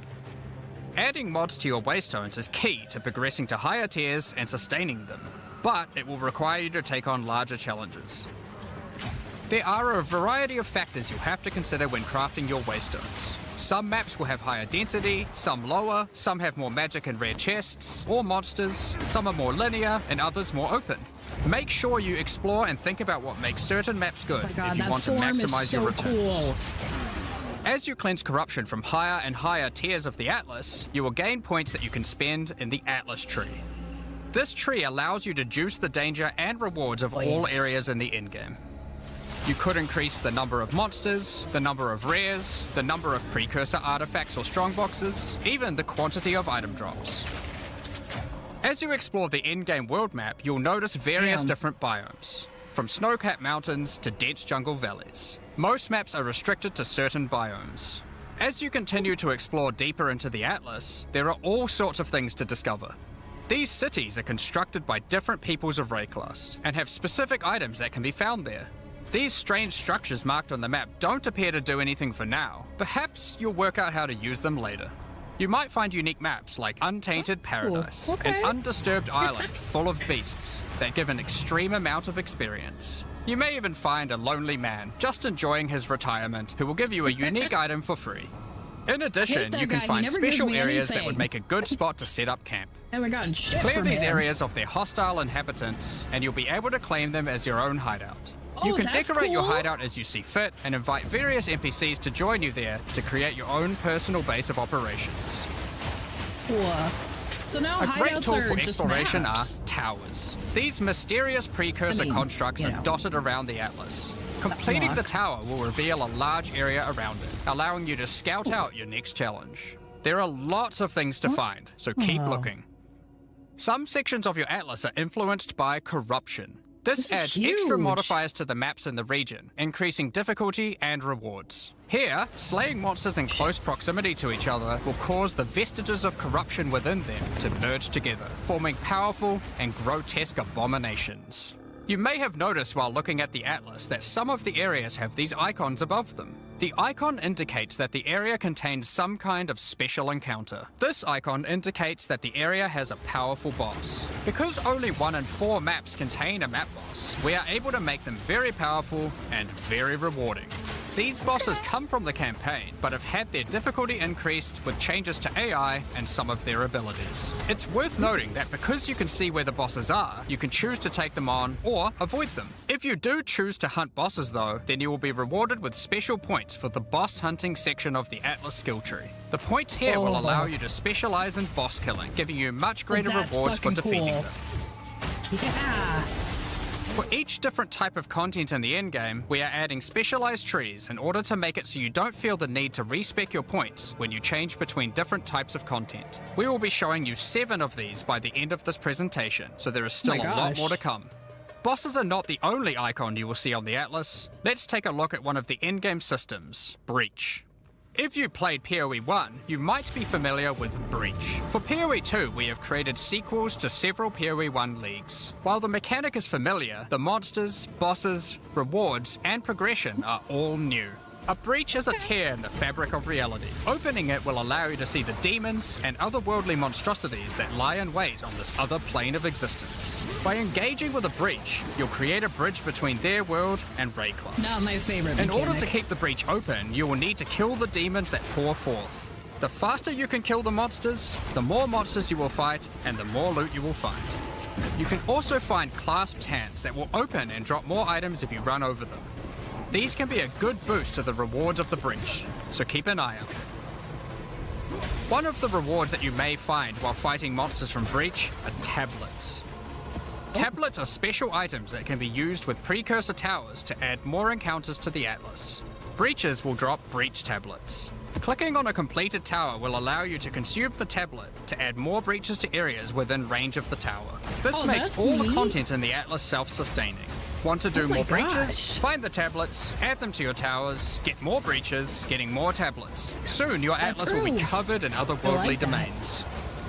Adding mods to your waystones is key to progressing to higher tiers and sustaining them, but it will require you to take on larger challenges. There are a variety of factors you'll have to consider when crafting your waystones. Some maps will have higher density, some lower, some have more magic and rare chests, or monsters, some are more linear, and others more open. Make sure you explore and think about what makes certain maps good if you want to maximize your returns. As you cleanse corruption from higher and higher tiers of the Atlas, you will gain points that you can spend in the Atlas tree. This tree allows you to juice the danger and rewards of all areas in the endgame. You could increase the number of monsters, the number of rares, the number of precursor artifacts or strongboxes, even the quantity of item drops. As you explore the endgame world map, you'll notice various different biomes, from snow-capped mountains to dense jungle valleys. Most maps are restricted to certain biomes. As you continue to explore deeper into the Atlas, there are all sorts of things to discover. These cities are constructed by different peoples of Rayclast, and have specific items that can be found there. These strange structures marked on the map don't appear to do anything for now. Perhaps you'll work out how to use them later. You might find unique maps like Untainted Paradise, an undisturbed island full of beasts that give an extreme amount of experience. You may even find a lonely man just enjoying his retirement who will give you a unique item for free. In addition, you can find special areas that would make a good spot to set up camp. Clear these areas of their hostile inhabitants, and you'll be able to claim them as your own hideout. You can decorate your hideout as you see fit and invite various NPCs to join you there to create your own personal base of operations. So now a great tool for just exploration maps. are towers. These mysterious precursor constructs are dotted around the Atlas. Completing the tower will reveal a large area around it, allowing you to scout out your next challenge. There are lots of things to find, so keep looking. Some sections of your atlas are influenced by corruption. This This is adds extra huge. modifiers to the maps in the region, increasing difficulty and rewards. Here, slaying monsters in close proximity to each other will cause the vestiges of corruption within them to merge together, forming powerful and grotesque abominations. You may have noticed while looking at the atlas that some of the areas have these icons above them. The icon indicates that the area contains some kind of special encounter. This icon indicates that the area has a powerful boss. Because only 1 in 4 maps contain a map boss, we are able to make them very powerful and very rewarding. These bosses come from the campaign, but have had their difficulty increased with changes to AI and some of their abilities. It's worth noting that because you can see where the bosses are, you can choose to take them on or avoid them. If you do choose to hunt bosses though, then you will be rewarded with special points for the boss hunting section of the Atlas skill tree. The points here will allow you to specialize in boss killing, giving you much greater That's rewards for fucking defeating cool. them. Yeah. For each different type of content in the endgame, we are adding specialized trees in order to make it so you don't feel the need to respec your points when you change between different types of content. We will be showing you 7 of these by the end of this presentation, so there is still My a lot gosh. more to come. Bosses are not the only icon you will see on the Atlas. Let's take a look at one of the endgame systems, Breach. If you played PoE 1, you might be familiar with Breach. For PoE 2, we have created sequels to several PoE 1 leagues. While the mechanic is familiar, the monsters, bosses, rewards, and progression are all new. A breach is a tear in the fabric of reality. Opening it will allow you to see the demons and otherworldly monstrosities that lie in wait on this other plane of existence. By engaging with a breach, you'll create a bridge between their world and Rayclust. Not my favorite In order mechanic. to keep the breach open, you will need to kill the demons that pour forth. The faster you can kill the monsters, the more monsters you will fight, and the more loot you will find. You can also find clasped hands that will open and drop more items if you run over them. These can be a good boost to the rewards of the breach, so keep an eye out. One of the rewards that you may find while fighting monsters from Breach are tablets. Tablets are special items that can be used with precursor towers to add more encounters to the Atlas. Breaches will drop breach tablets. Clicking on a completed tower will allow you to consume the tablet to add more breaches to areas within range of the tower. This Oh, makes that's all the neat. content in the Atlas self-sustaining. Want to do Oh my more breaches? gosh. Find the tablets, add them to your towers, get more breaches, getting more tablets. Soon your Atlas will be rules. covered in I otherworldly like that. domains.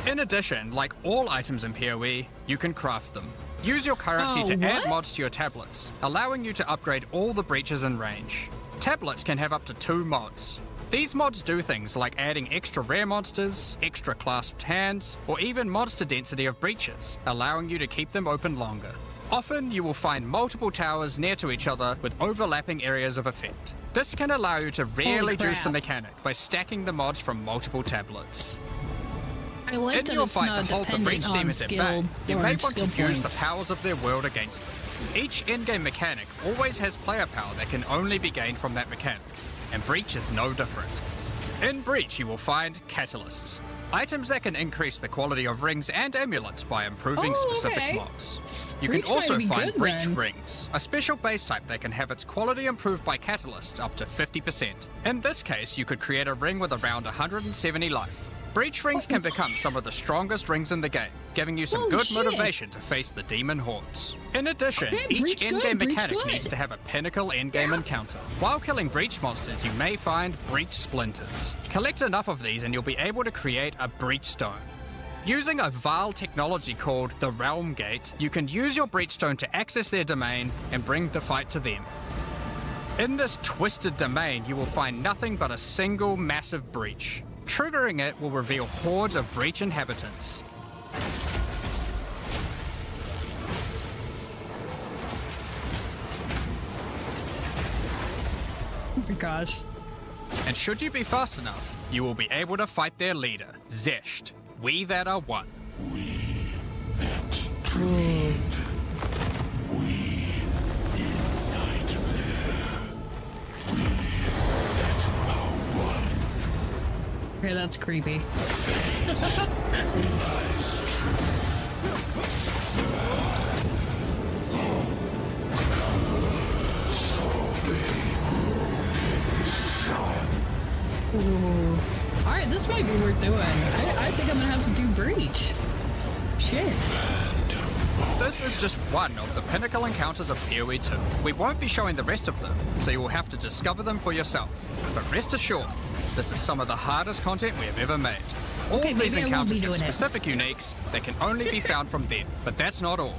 In addition, like all items in PoE, you can craft them. Use your currency Oh, to add what? mods to your tablets, allowing you to upgrade all the breaches in range. Tablets can have up to 2 mods. These mods do things like adding extra rare monsters, extra clasped hands, or even monster density of breaches, allowing you to keep them open longer. Often, you will find multiple towers near to each other with overlapping areas of effect. This can allow you to really juice the crap. mechanic by stacking the mods from multiple tablets. I like In that your it's fight to not hold the breach dependent on demons at bay, skill you or may want to skill use the points. powers of their world against them. Each in-game mechanic always has player power that can only be gained from that mechanic, and Breach is no different. In Breach, you will find catalysts, items that can increase the quality of rings and amulets by improving Oh, specific okay. mobs. You Breach can also might be find good Breach then. rings, a special base type that can have its quality improved by catalysts up to 50%. In this case, you could create a ring with around 170 life. Breach rings can become some of the strongest rings in the game, giving you some Oh, good shit. motivation to face the demon hordes. In addition, Okay, each Breach good, in-game Breach mechanic good. needs to have a pinnacle in-game encounter. While killing Breach monsters, you may find Breach splinters. Collect enough of these and you'll be able to create a Breach stone. Using a Vaal technology called the Realm Gate, you can use your Breach stone to access their domain and bring the fight to them. In this twisted domain, you will find nothing but a single massive breach. Triggering it will reveal hordes of breach inhabitants. Oh my gosh. And should you be fast enough, you will be able to fight their leader, Zesht. We that are one. Okay, that's creepy. Alright, this might be worth doing. I think I'm gonna have to do Breach. Shit. This is just one of the pinnacle encounters of PoE 2. We won't be showing the rest of them, so you will have to discover them for yourself. But rest assured, this is some of the hardest content we have ever made. All Okay, of these maybe I won't be encounters have doing it. specific uniques that can only be found from them, but that's not all.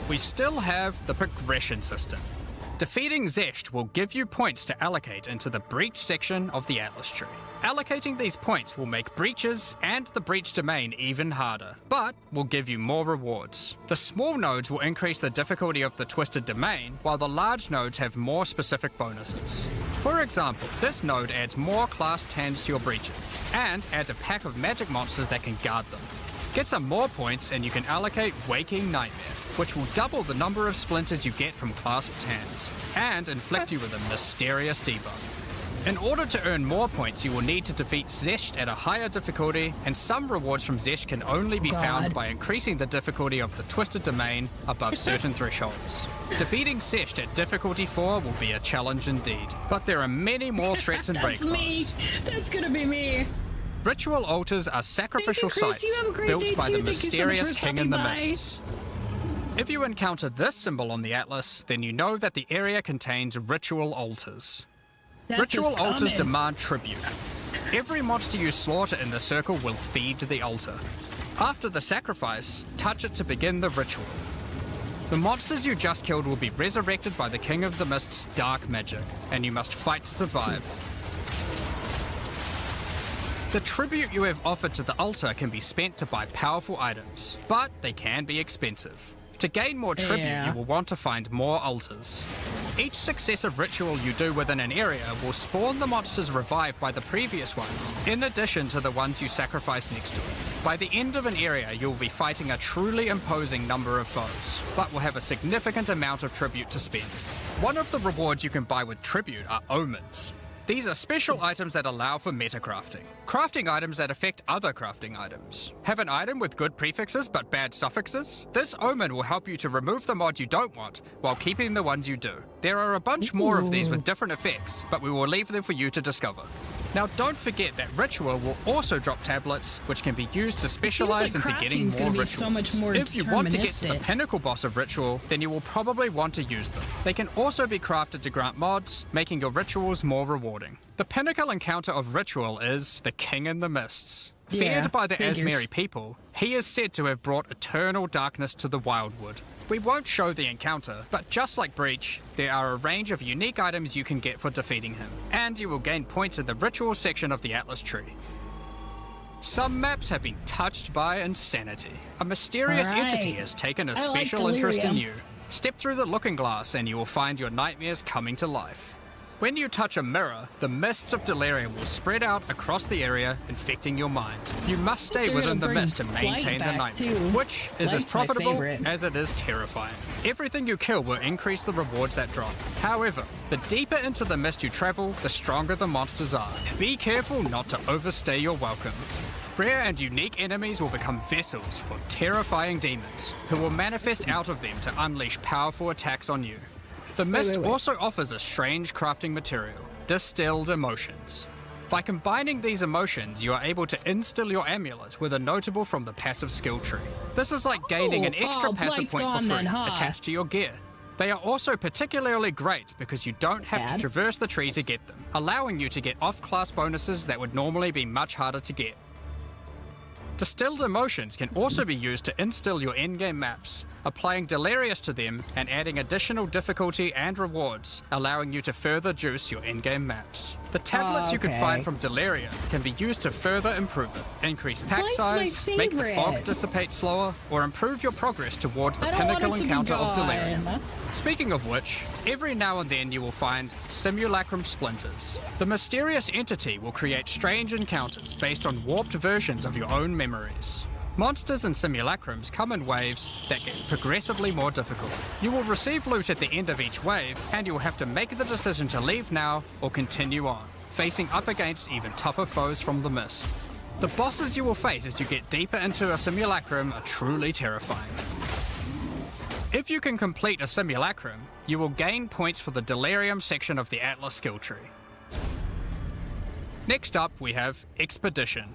We still have the progression system. Defeating Zesht will give you points to allocate into the breach section of the Atlas tree. Allocating these points will make breaches and the breach domain even harder, but will give you more rewards. The small nodes will increase the difficulty of the twisted domain, while the large nodes have more specific bonuses. For example, this node adds more clasped hands to your breaches, and adds a pack of magic monsters that can guard them. Get some more points and you can allocate Waking Nightmare, which will double the number of splinters you get from clasped hands, and inflict you with a mysterious debuff. In order to earn more points, you will need to defeat Zesht at a higher difficulty, and some rewards from Zesht can only be found by increasing the difficulty of the Twisted Domain above certain thresholds. Defeating Zesht at difficulty 4 will be a challenge indeed, but there are many more threats and That's me. That's gonna be me. Ritual altars are sacrificial Chris. sites You have a great built day by too. the Thank you so much mysterious for King in the stopping by. Mists. If you encounter this symbol on the Atlas, then you know that the area contains ritual altars. Death Ritual is altars coming. demand tribute. Every monster you slaughter in the circle will feed the altar. After the sacrifice, touch it to begin the ritual. The monsters you just killed will be resurrected by the King of the Mist's dark magic, and you must fight to survive. The tribute you have offered to the altar can be spent to buy powerful items, but they can be expensive. To gain more tribute, you will want to find more altars. Each successive ritual you do within an area will spawn the monsters revived by the previous ones, in addition to the ones you sacrifice next to it. By the end of an area, you will be fighting a truly imposing number of foes, but will have a significant amount of tribute to spend. One of the rewards you can buy with tribute are omens. These are special items that allow for meta crafting. Crafting items that affect other crafting items. Have an item with good prefixes but bad suffixes? This omen will help you to remove the mod you don't want, while keeping the ones you do. There are a bunch more of these with different effects, but we will leave them for you to discover. Now don't forget that Ritual will also drop tablets, which can be used to specialize into getting crafting's more gonna be rituals. so much more If you want to get to the deterministic. pinnacle boss of Ritual, then you will probably want to use them. They can also be crafted to grant mods, making your rituals more rewarding. The pinnacle encounter of Ritual is the King in the Mists. Yeah, Feared by the figures. Asmeri people, he is said to have brought eternal darkness to the Wildwood. We won't show the encounter, but just like Breach, there are a range of unique items you can get for defeating him, and you will gain points in the ritual section of the Atlas tree. Some maps have been touched by insanity. A mysterious Alright. entity has taken a I like special interest in delirium. you. Step through the looking glass and you will find your nightmares coming to life. When you touch a mirror, the mists of delirium will spread out across the area, infecting your mind. You must stay They're within gonna the bring mist to maintain Blight the back, nightmare, too. which is as Blight's my profitable favorite. as it is terrifying. Everything you kill will increase the rewards that drop. However, the deeper into the mist you travel, the stronger the monsters are. Be careful not to overstay your welcome. Rare and unique enemies will become vessels for terrifying demons, who will manifest out of them to unleash powerful attacks on you. The mist wait. also offers a strange crafting material, distilled emotions. By combining these emotions, you are able to instill your amulet with a notable from the passive skill tree. This is like gaining an extra passive Blight's point for gone free, then, huh? attached to your gear. They are also particularly great because you don't have to Bad? traverse the tree to get them, allowing you to get off-class bonuses that would normally be much harder to get. Distilled emotions can also be used to instill your endgame maps, applying Delirious to them and adding additional difficulty and rewards, allowing you to further juice your endgame maps. The tablets you can Okay. find from Deliria can be used to further improve it, increase pack Blight's my size, make the fog favorite. dissipate slower, or improve your progress towards the I don't want pinnacle it to be encounter of gone. Delirium. Speaking of which, every now and then you will find simulacrum splinters. The mysterious entity will create strange encounters based on warped versions of your own memories. Monsters and simulacrums come in waves that get progressively more difficult. You will receive loot at the end of each wave, and you will have to make the decision to leave now or continue on, facing up against even tougher foes from the mist. The bosses you will face as you get deeper into a simulacrum are truly terrifying. If you can complete a simulacrum, you will gain points for the Delirium section of the Atlas skill tree. Next up, we have Expedition.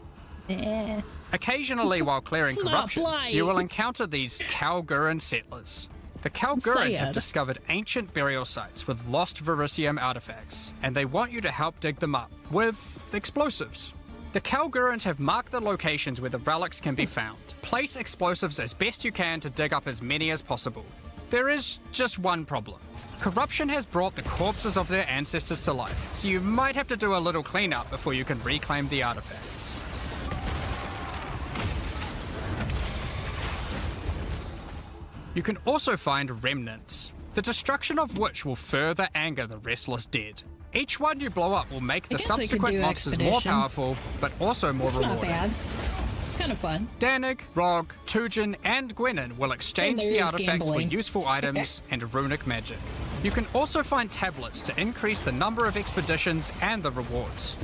Eh. Occasionally, while clearing It's not corruption, blight. you will encounter these Kalguran settlers. The Kalgurans have Sad. discovered ancient burial sites with lost Verisium artifacts, and they want you to help dig them up with explosives. The Kalgurans have marked the locations where the relics can be found. Place explosives as best you can to dig up as many as possible. There is just one problem. Corruption has brought the corpses of their ancestors to life, so you might have to do a little cleanup before you can reclaim the artifacts. You can also find remnants, the destruction of which will further anger the restless dead. Each one you blow up will make the guess I could subsequent do monsters more Expedition. powerful, but also more It's not rewarding. bad. It's kind of fun. Danig, Rog, Tujin, and Gwenin will exchange And the there's artifacts gambling. for useful items and runic magic. You can also find tablets to increase the number of expeditions and the rewards.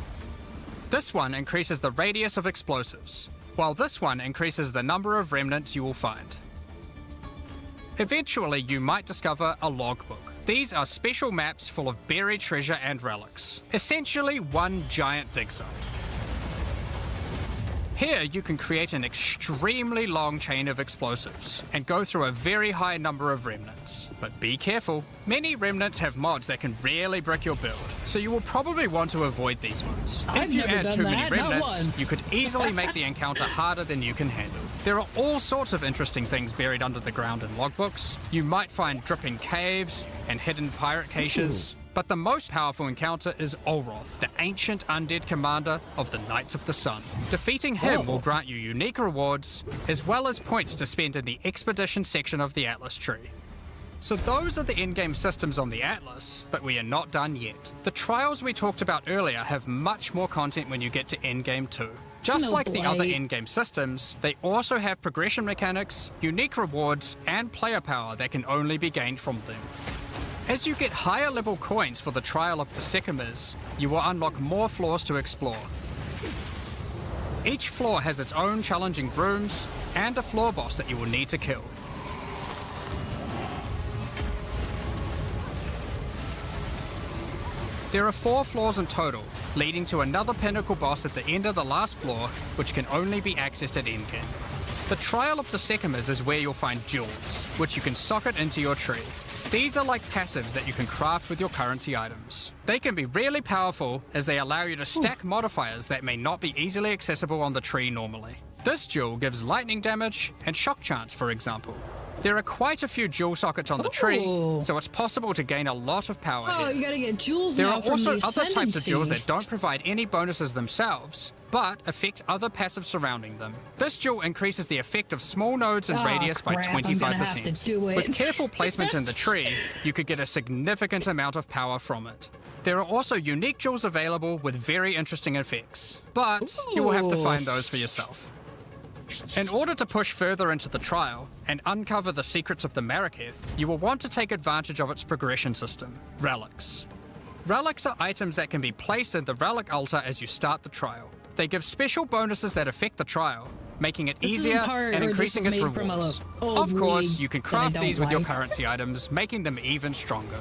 This one increases the radius of explosives, while this one increases the number of remnants you will find. Eventually, you might discover a logbook. These are special maps full of buried treasure and relics, essentially one giant dig site. Here, you can create an extremely long chain of explosives and go through a very high number of remnants. But be careful, many remnants have mods that can really brick your build, so you will probably want to avoid these ones. I've If you never add done too many that, not remnants, once. you could easily make the encounter harder than you can handle. There are all sorts of interesting things buried under the ground in logbooks. You might find dripping caves and hidden pirate caches. But the most powerful encounter is Olroth, the ancient undead commander of the Knights of the Sun. Defeating him will grant you unique rewards, as well as points to spend in the expedition section of the Atlas tree. So those are the in-game systems on the Atlas, but we are not done yet. The trials we talked about earlier have much more content when you get to endgame 2. Just No like the other blight. in-game systems, they also have progression mechanics, unique rewards, and player power that can only be gained from them. As you get higher level coins for the Trial of the Sycamores, you will unlock more floors to explore. Each floor has its own challenging rooms and a floor boss that you will need to kill. There are 4 floors in total, leading to another pinnacle boss at the end of the last floor, which can only be accessed at endgame. The Trial of the Sycamores is where you'll find jewels, which you can socket into your tree. These are like passives that you can craft with your currency items. They can be really powerful as they allow you to stack modifiers that may not be easily accessible on the tree normally. This jewel gives lightning damage and shock chance, for example. There are quite a few jewel sockets on the tree, Ooh. so it's possible to gain a lot of power Oh, here. you gotta get jewels There now are from also the other types of jewels ascendancy. that don't provide any bonuses themselves, but affect other passives surrounding them. This jewel increases the effect of small nodes and Oh, radius by crap, I'm gonna have 25%. to do it. With careful placement in the tree, you could get a significant amount of power from it. There are also unique jewels available with very interesting effects, but you will have to find those for yourself. In order to push further into the trial and uncover the secrets of the Maraketh, you will want to take advantage of its progression system, relics. Relics are items that can be placed in the relic altar as you start the trial. They give special bonuses that affect the trial, making it This is easier in part- and or this increasing is its made from a rewards. old Of course, league you can that I craft don't these with your like. currency items, making them even stronger.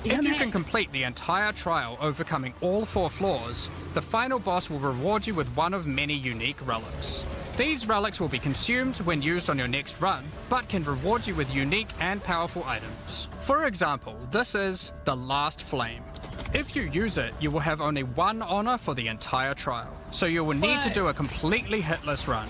If Damn you it. can complete the entire trial overcoming all 4 floors, the final boss will reward you with one of many unique relics. These relics will be consumed when used on your next run, but can reward you with unique and powerful items. For example, this is the Last Flame. If you use it, you will have only 1 honor for the entire trial, so you will need to What? do a completely hitless run.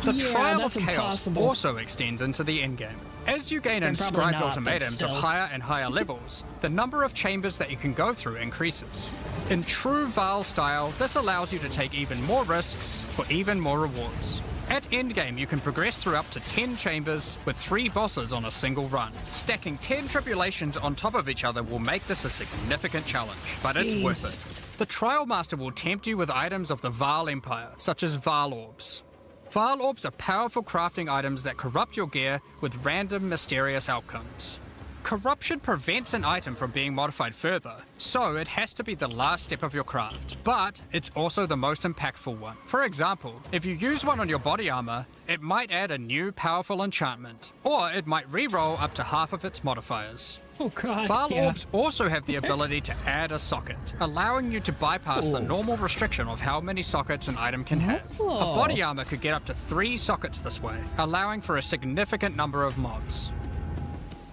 The Yeah, Trial of that's Chaos impossible. also extends into the endgame. As you gain Probably inscribed not, but ultimatums of still. higher and higher levels, the number of chambers that you can go through increases. In true Val style, this allows you to take even more risks for even more rewards. At endgame, you can progress through up to 10 chambers with 3 bosses on a single run. Stacking 10 tribulations on top of each other will make this a significant challenge, but it's Jeez. worth it. The Trial Master will tempt you with items of the Val Empire, such as Val Orbs. Val Orbs are powerful crafting items that corrupt your gear with random, mysterious outcomes. Corruption prevents an item from being modified further, so it has to be the last step of your craft. But it's also the most impactful one. For example, if you use one on your body armor, it might add a new powerful enchantment, or it might re-roll up to half of its modifiers. Oh god. File yeah. orbs also have the ability to add a socket, allowing you to bypass the normal restriction of how many sockets an item can have. A body armor could get up to 3 sockets this way, allowing for a significant number of mods.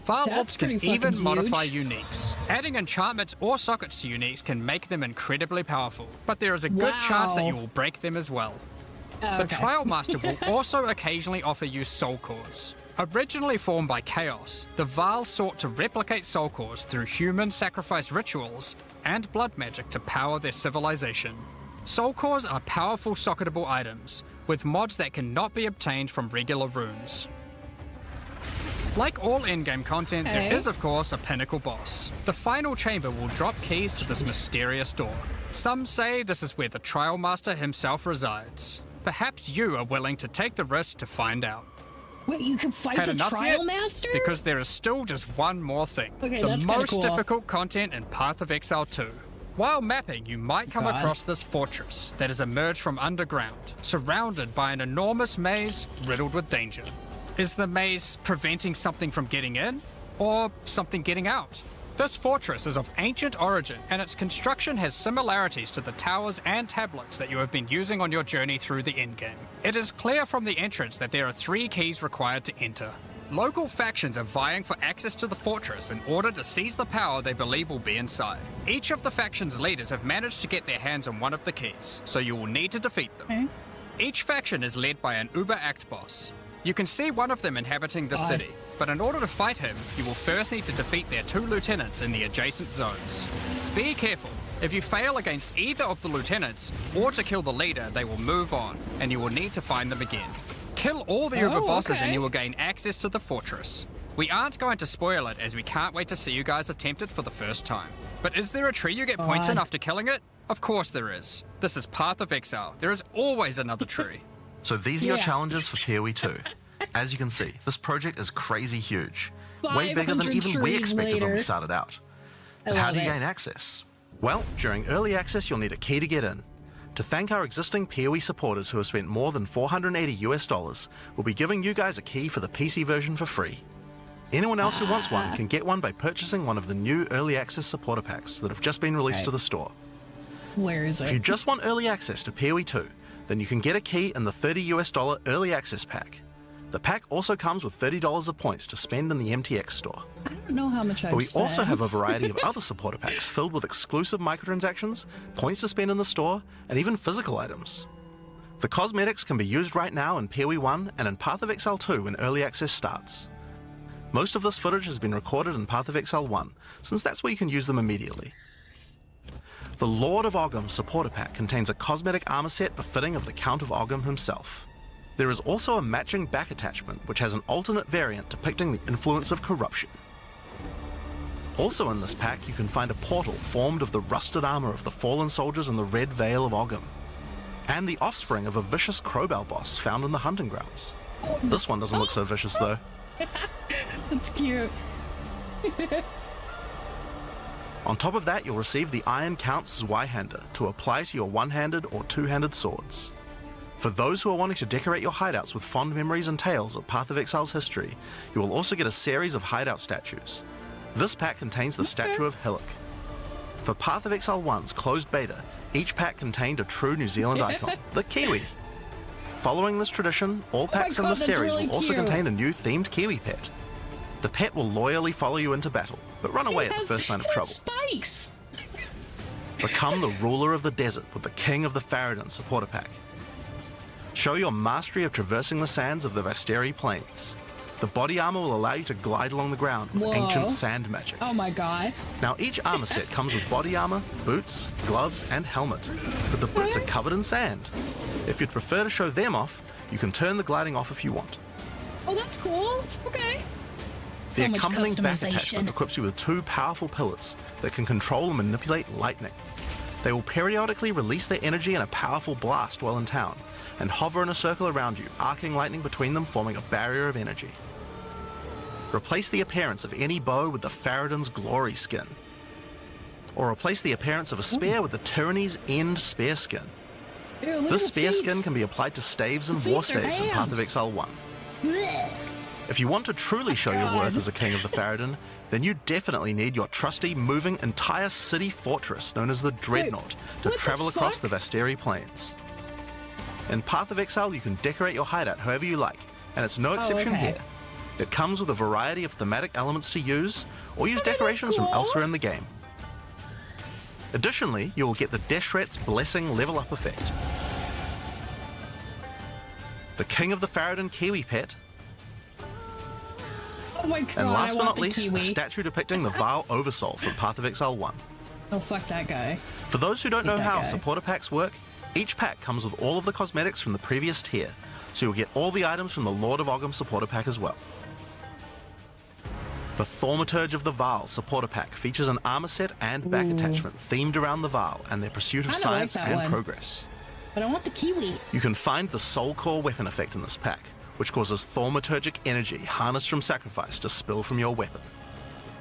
File That's orbs can pretty even fucking modify huge. uniques. Adding enchantments or sockets to uniques can make them incredibly powerful, but there is a good chance that you will break them as well. The Trial Master will also occasionally offer you soul cores. Originally formed by Chaos, the Vaal sought to replicate soul cores through human sacrifice rituals and blood magic to power their civilization. Soul cores are powerful socketable items, with mods that cannot be obtained from regular runes. Like all in-game content, there is of course a pinnacle boss. The final chamber will drop keys to this mysterious door. Some say this is where the Trial Master himself resides. Perhaps you are willing to take the risk to find out. Wait, you can fight Had the enough Trial yet? Master? Because there is still just one more thing. Okay, the that's kinda most cool. difficult content in Path of Exile 2. While mapping, you might come God. across this fortress that has emerged from underground, surrounded by an enormous maze riddled with danger. Is the maze preventing something from getting in, or something getting out? This fortress is of ancient origin, and its construction has similarities to the towers and tablets that you have been using on your journey through the endgame. It is clear from the entrance that there are 3 keys required to enter. Local factions are vying for access to the fortress in order to seize the power they believe will be inside. Each of the faction's leaders have managed to get their hands on one of the keys, so you will need to defeat them. Each faction is led by an Uber Act boss. You can see one of them inhabiting the city, but in order to fight him, you will first need to defeat their 2 lieutenants in the adjacent zones. Be careful. If you fail against either of the lieutenants, or to kill the leader, they will move on, and you will need to find them again. Kill all the Uber bosses and you will gain access to the fortress. We aren't going to spoil it, as we can't wait to see you guys attempt it for the first time. But is there a tree you get points in after killing it? Of course there is. This is Path of Exile. There is always another tree. So these are your challenges for PoE 2. As you can see, this project is crazy huge. Way bigger than 500 even we trees expected when we later. started out. I And how love do you it. gain access? Well, during early access you'll need a key to get in. To thank our existing PoE supporters who have spent more than $480, we'll be giving you guys a key for the PC version for free. Anyone else who wants one can get one by purchasing one of the new early access supporter packs that have just been released to the store. Where is If you it? just want early access to PoE 2, then you can get a key in the $30 early access pack. The pack also comes with $30 of points to spend in the MTX store. I don't know how much I've But we spent. also have a variety of other supporter packs filled with exclusive microtransactions, points to spend in the store, and even physical items. The cosmetics can be used right now in PoE 1 and in Path of Exile 2 when early access starts. Most of this footage has been recorded in Path of Exile 1, since that's where you can use them immediately. The Lord of Ogham supporter pack contains a cosmetic armor set befitting of the Count of Ogham himself. There is also a matching back attachment which has an alternate variant depicting the influence of corruption. Also in this pack you can find a portal formed of the rusted armor of the fallen soldiers in the Red Vale of Ogham, and the offspring of a vicious crowbell boss found in the hunting grounds. This one doesn't look so vicious though. That's cute. On top of that, you'll receive the Iron Count's Zweihander to apply to your one-handed or two-handed swords. For those who are wanting to decorate your hideouts with fond memories and tales of Path of Exile's history, you will also get a series of hideout statues. This pack contains the statue of Hillock. For Path of Exile 1's closed beta, each pack contained a true New Zealand icon, the Kiwi. Following this tradition, all packs in God, this that's series really will also cute. contain a new themed Kiwi pet. The pet will loyally follow you into battle, but run away at the first sign of trouble. Spikes. Become the ruler of the desert with the King of the Faradin supporter pack. Show your mastery of traversing the sands of the Vasteri Plains. The body armor will allow you to glide along the ground with Whoa. ancient sand magic. Oh my god. Now each armor set comes with body armor, boots, gloves, and helmet, but the boots are covered in sand. If you'd prefer to show them off, you can turn the gliding off if you want. Oh, that's cool. Okay. The So much accompanying back customization. attachment equips you with two powerful pillars that can control and manipulate lightning. They will periodically release their energy in a powerful blast while in town, and hover in a circle around you, arcing lightning between them, forming a barrier of energy. Replace the appearance of any bow with the Faradin's Glory skin. Or replace the appearance of a spear with the Tyranny's End spear skin. Ew, look This at the spear skin feet. can be applied to staves and The war feet are staves in Path of hands. Exile 1. Blech. If you want to truly show your worth as a king of the Farad'n, then you definitely need your trusty moving entire city fortress known as the Dreadnought to travel across the Vasteri Plains. In Path of Exile, you can decorate your hideout however you like, and it's no exception here. It comes with a variety of thematic elements to use, or use decorations from elsewhere in the game. Additionally, you will get the Deshret's Blessing level up effect. The King of the Farad'n Kiwi pet. Oh my god, And last I but want not least, Kiwi. a statue depicting the Vaal Oversoul from Path of Exile 1. Oh, fuck that guy. For those who don't know that how guy. supporter packs work, each pack comes with all of the cosmetics from the previous tier, so you'll get all the items from the Lord of Ogham supporter pack as well. The Thaumaturge of the Vaal supporter pack features an armor set and back attachment themed around the Vaal and their pursuit of I like science that and one. progress. But I want the Kiwi. You can find the Soul Core weapon effect in this pack, which causes thaumaturgic energy harnessed from sacrifice to spill from your weapon.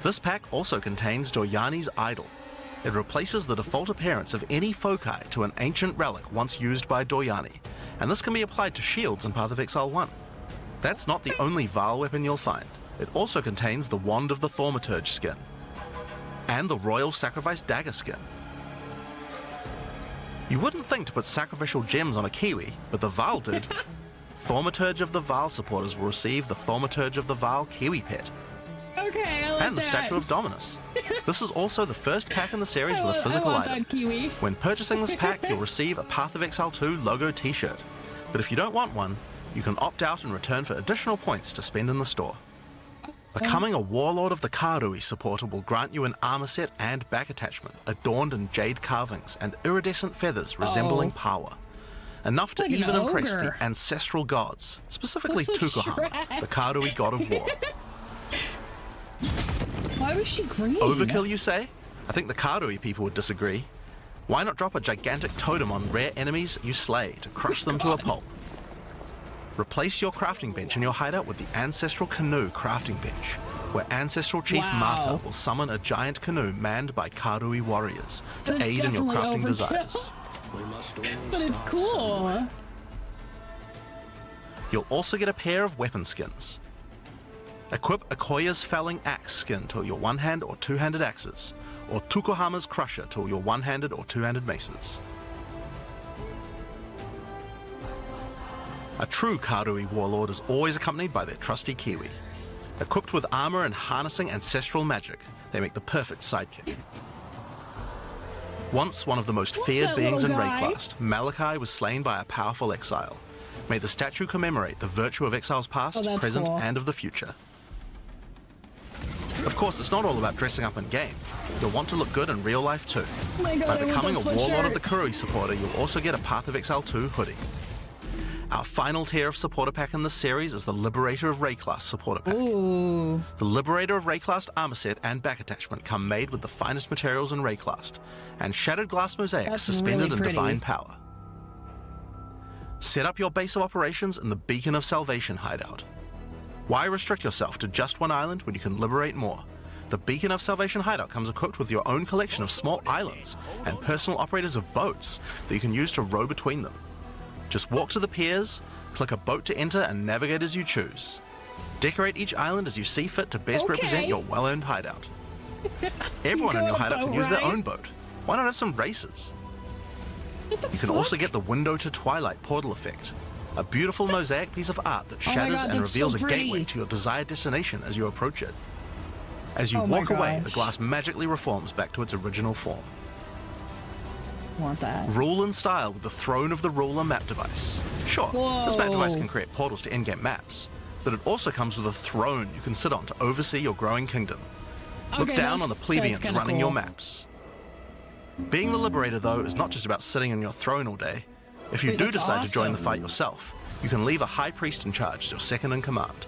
This pack also contains Doyani's Idol. It replaces the default appearance of any foci to an ancient relic once used by Doyani, and this can be applied to shields in Path of Exile 1. That's not the only Vaal weapon you'll find. It also contains the Wand of the Thaumaturge skin, and the Royal Sacrifice Dagger skin. You wouldn't think to put sacrificial gems on a Kiwi, but the Vaal did. Thaumaturge of the Vaal supporters will receive the Thaumaturge of the Vaal Kiwi pet, Okay, I like and the that. Statue of Dominus. This is also the first pack in the series with a physical I want item. that Kiwi. When purchasing this pack, you'll receive a Path of Exile 2 logo t-shirt. But if you don't want one, you can opt out and return for additional points to spend in the store. Becoming a Warlord of the Karui supporter will grant you an armor set and back attachment, adorned in jade carvings and iridescent feathers resembling power. Enough to Like an even impress the ogre. ancestral gods, specifically Looks like Tukohama, Shrek. the Karui god of war. Why was she green? Overkill, you say? I think the Karui people would disagree. Why not drop a gigantic totem on rare enemies you slay to crush them to a pulp? Replace your crafting bench in your hideout with the Ancestral Canoe crafting bench, where Ancestral Chief Wow. Marta will summon a giant canoe manned by Karui warriors to That's aid in your definitely crafting overkill. desires. But it's cool. You'll also get a pair of weapon skins. Equip Akoya's Felling Axe skin to your one-hand or two-handed axes, or Tukohama's Crusher to your one-handed or two-handed maces. A true Karui warlord is always accompanied by their trusty Kiwi. Equipped with armor and harnessing ancestral magic, they make the perfect sidekick. Once one of the most feared that beings in little guy? Rayclast, Malachi was slain by a powerful exile. May the statue commemorate the virtue of Exile's past, that's present, cool. and of the future. Of course, it's not all about dressing up in game. You'll want to look good in real life too. Oh my god, By I want becoming a that Warlord of sweatshirt. the Karui supporter, you'll also get a Path of Exile 2 hoodie. Our final tier of supporter pack in this series is the Liberator of Rayclast supporter pack. Ooh. The Liberator of Rayclast armor set and back attachment come made with the finest materials in Rayclast, and shattered glass mosaics That's suspended really in pretty. divine power. Set up your base of operations in the Beacon of Salvation hideout. Why restrict yourself to just one island when you can liberate more? The Beacon of Salvation hideout comes equipped with your own collection of small islands and personal operators of boats that you can use to row between them. Just walk to the piers, click a boat to enter, and navigate as you choose. Decorate each island as you see fit to best represent Okay. your well-earned hideout. Everyone in Go your on a hideout can boat use their ride. own boat. Why not have some races? What the You can also get the Window to Twilight portal effect, a beautiful mosaic piece of art that Oh my shatters God, and that's reveals so a gateway pretty. to your desired destination as you approach it. As you Oh my walk away, the gosh. glass magically reforms back to its original form. want that. Rule in style with the Throne of the Ruler map device. Sure, this map device Whoa. can create portals to in-game maps, but it also comes with a throne you can sit on to oversee your growing kingdom. Look Okay, down on the that's plebeians kinda running cool. your maps. Being the Liberator, though, is not just about sitting on your throne all day. If you Wait, do that's decide to join the awesome. fight yourself, you can leave a High Priest in charge as your second in command.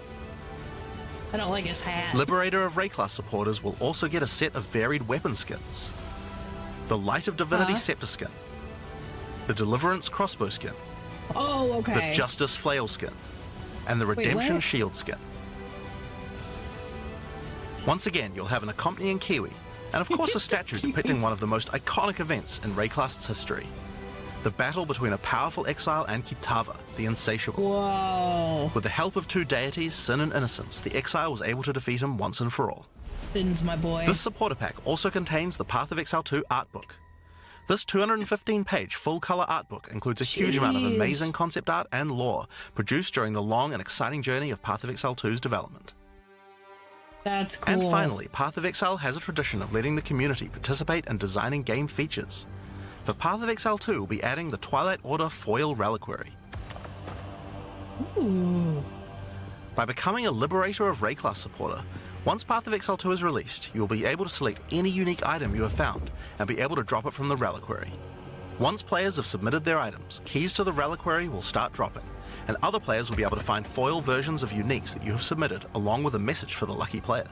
I don't like his hat. Liberator of Rayclast supporters will also get a set of varied weapon skins. The Light of Divinity Scepter skin, the Deliverance crossbow skin, Oh, okay. the Justice flail skin, and the Redemption what? shield skin. Once again, you'll have an accompanying Kiwi, and of course a statue depicting one of the most iconic events in Rayclast's history. The battle between a powerful exile and Kitava, the Insatiable. Whoa. With the help of two deities, Sin and Innocence, the exile was able to defeat him once and for all. Sin's my boy. This supporter pack also contains the Path of Exile 2 art book. This 215-page full-color art book includes a huge amount of amazing concept art and lore produced during the long and exciting journey of Path of Exile 2's development. That's cool. And finally, Path of Exile has a tradition of letting the community participate in designing game features. For Path of Exile 2, we'll be adding the Twilight Order Foil Reliquary. Ooh. By becoming a Liberator of Rayclass supporter, once Path of Exile 2 is released, you will be able to select any unique item you have found and be able to drop it from the Reliquary. Once players have submitted their items, keys to the Reliquary will start dropping, and other players will be able to find foil versions of uniques that you have submitted along with a message for the lucky player.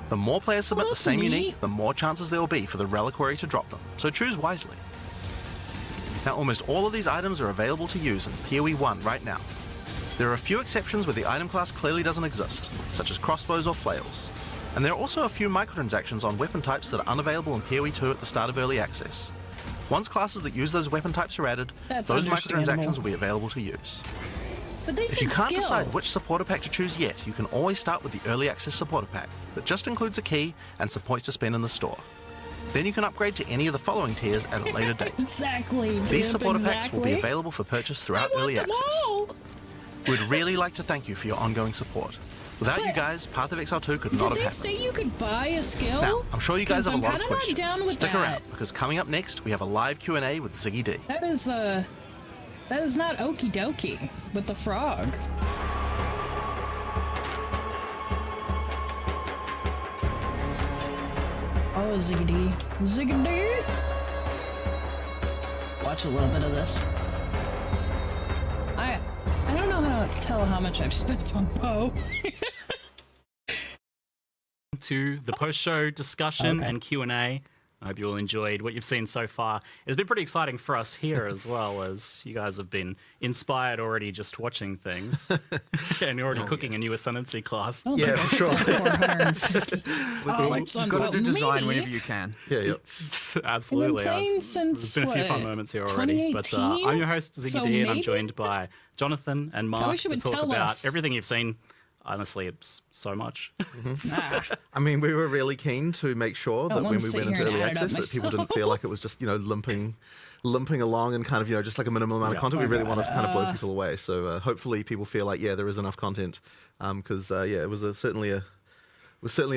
The more players submit the same unique, the more chances there will be for the Reliquary to drop them, so choose wisely. Now, almost all of these items are available to use in PoE 1 right now. There are a few exceptions where the item class clearly doesn't exist, such as crossbows or flails. And there are also a few microtransactions on weapon types that are unavailable in PoE 2 at the start of early access. Once classes that use those weapon types are added, those microtransactions will be available to use. But they If you can't skill. decide which supporter pack to choose yet, you can always start with the early access supporter pack that just includes a key and some points to spend in the store. Then you can upgrade to any of the following tiers at a later date. Exactly. These dude, supporter packs will be exactly. available for purchase throughout I want early them access. all. We'd really like to thank you for your ongoing support. Without you guys, Path of Exile 2 could not have Did they happened. say you could buy a skill? Now, I'm sure you guys have a lot of I'm kinda questions. not down with Stick that. around, because coming up next, we have a live Q&A with Ziggy D. That is not okie dokie with the frog. Oh, Ziggy D. Ziggy D! Watch a little bit of this. I don't know how to tell how much I've spent on Poe. To the post-show discussion Okay. and Q&A. I hope you all enjoyed what you've seen so far. It's been pretty exciting for us here as well, as you guys have been inspired already just watching things. And you're already cooking a new ascendancy class. Yeah, for sure. You've got to do design whenever you can. Yeah. Absolutely. playing since, There's been a few fun what, moments here already. But 2018? I'm your host, Ziggy So D, and I'm maybe? joined by Jonathan and Mark wish you to would talk tell about us. everything you've seen. Honestly, it's so much. Nah. I mean, we were really keen to make sure that wanna when we sit went here into and early add it up access that people myself. didn't feel like it was just, limping along and kind of, just like a minimum amount of content. We really wanted to kind of blow people away. So hopefully people feel like, there is enough content. Because, it was certainly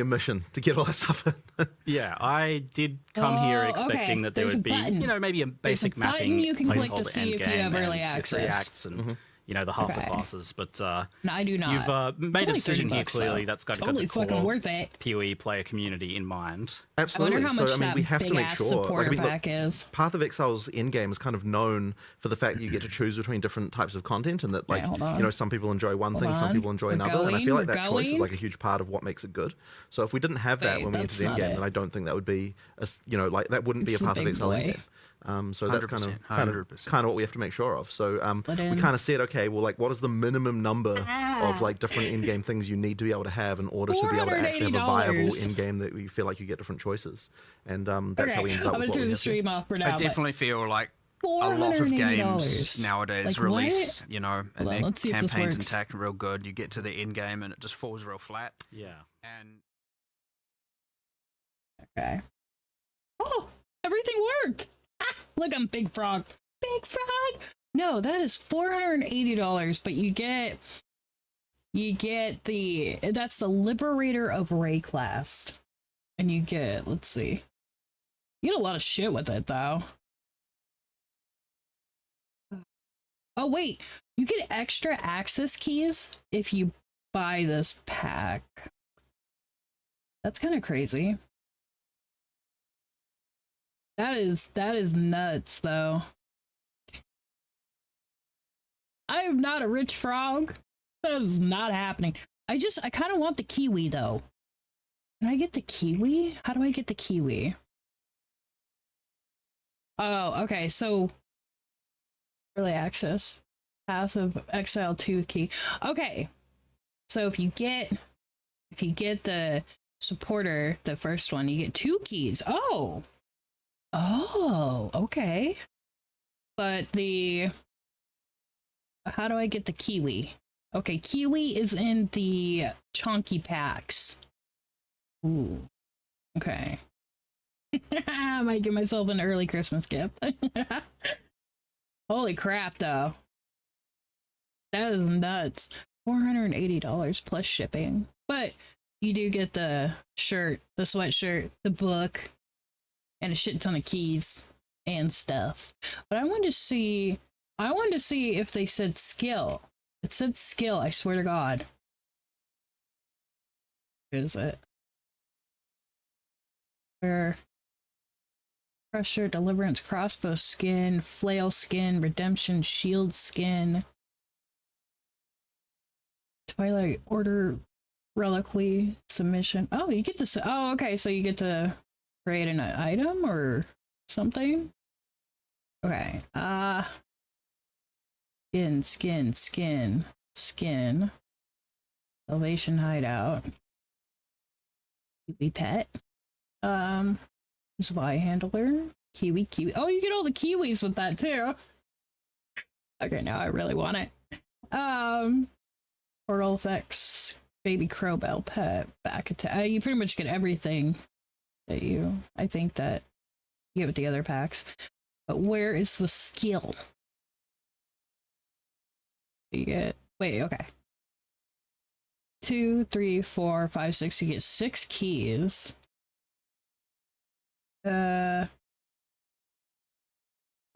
a mission to get all that stuff in. Yeah, I did come here Oh, expecting okay. that there There's a would be, button. maybe a basic button mapping you can click to placeholder see if you endgame have early and your 3 access. acts and the half the Okay. classes. But No, I do not. you've It's made a only decision here $30 clearly though. that's got Totally the fucking core worth it. PoE player community in mind. Absolutely. I wonder how much so, I mean, that we have to make big-ass sure. supporter look, pack is. Path of Exile's endgame is kind of known for the fact that you get to choose between different types of content, and that, like, hold on. some people enjoy one Hold thing, some on. people enjoy We're another, and I feel like going, that we're choice is going. like a huge part of what makes it good. So if we didn't have that Wait, when we entered the that's not endgame, it. then I don't think that would be, that wouldn't be a It's the Path of big Exile boy. endgame. So that's kind 100%. of what we have to make sure of. So we in. kind of said, okay, well, like, what is the minimum number of like different in-game things you need to be able to have in order to be able to actually have a viable $480. in-game that you feel like you get different choices, and that's how we ended I'm up with gonna what turn we the have here. stream off for now. I definitely feel like a lot of games nowadays Like, release, and Hold on, their let's see if this campaigns works. intact real good. You get to the end game and it just falls real flat. Yeah. And Okay. Oh, everything worked. Ah, look, I'm Big Frog. Big Frog. No, that is $480, but you get that's the Liberator of Rayclass, and you get, let's see, you get a lot of shit with it though. Oh wait, you get extra access keys if you buy this pack. That's kind of crazy. That is nuts though. I am not a rich frog. That is not happening. I kind of want the kiwi though. Can I get the kiwi? How do I get the kiwi? Oh, okay, so early access. Path of Exile 2 key. Okay. So if you get the supporter, the first one, you get 2 keys. Oh. Oh, okay. But the... How do I get the kiwi? Okay, kiwi is in the chonky packs. Ooh. Okay. I might give myself an early Christmas gift. Holy crap, though. That is nuts. $480 plus shipping. But you do get the shirt, the sweatshirt, the book, and a shit ton of keys and stuff. But I wanted to see if they said skill. It said skill, I swear to God. Where is it? Where? Pressure, Deliverance, Crossbow skin, Flail skin, Redemption, Shield skin, Twilight Order, Reliquary, Submission. Oh, you get this. Oh, okay, so you get to create an item or something? Okay, skin. Salvation Hideout. Kiwi Pet. Spy Handler. Kiwi. Oh, you get all the kiwis with that too. Okay, now I really want it. Portal Effects. Baby Crowbell Pet. Back attack. You pretty much get everything that I think that you get with the other packs. But where is the skill? You get, wait, okay. 2, 3, 4, 5, 6. You get 6 keys. I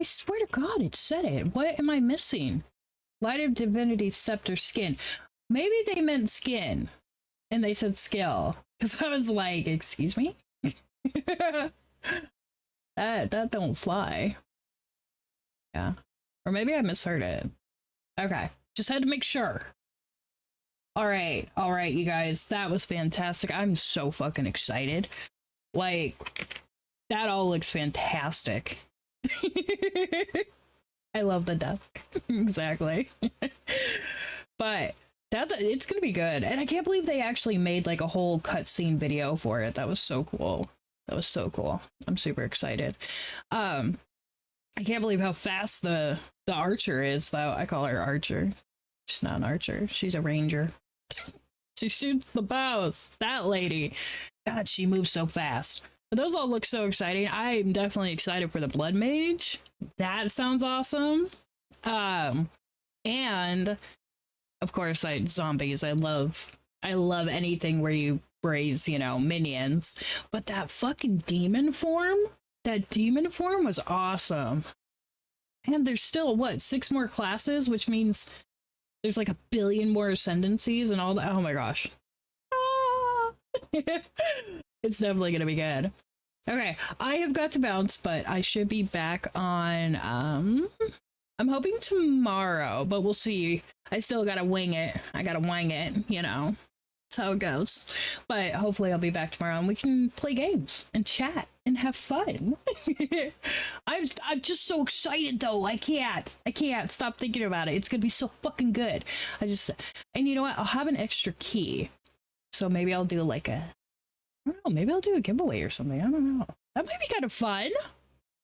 swear to God, it said it. What am I missing? Light of Divinity Scepter skin. Maybe they meant skin, and they said skill. Because I was like, excuse me? that don't fly. Yeah. Or maybe I misheard it. Okay. Just had to make sure. Alright, you guys. That was fantastic. I'm so fucking excited. Like, that all looks fantastic. I love the duck. Exactly. But it's gonna be good. And I can't believe they actually made like a whole cutscene video for it. That was so cool. I'm super excited. I can't believe how fast the archer is, though. I call her Archer. She's not an archer. She's a ranger. She shoots the bows. That lady. God, she moves so fast. But those all look so exciting. I'm definitely excited for the Blood Mage. That sounds awesome. And of course, zombies. I love anything where you raise, minions. But that fucking demon form was awesome. And there's still, 6 more classes, which means there's like 1 billion more ascendancies and all that. Oh my gosh. It's definitely gonna be good. Okay, I have got to bounce, but I should be back on, I'm hoping tomorrow, but we'll see. I still gotta wing it. I gotta wang it, That's how it goes. But hopefully I'll be back tomorrow and we can play games and chat and have fun. I'm just so excited though. I can't stop thinking about it. It's gonna be so fucking good. And you know what? I'll have an extra key. So maybe I'll do like maybe I'll do a giveaway or something. I don't know. That might be kind of fun.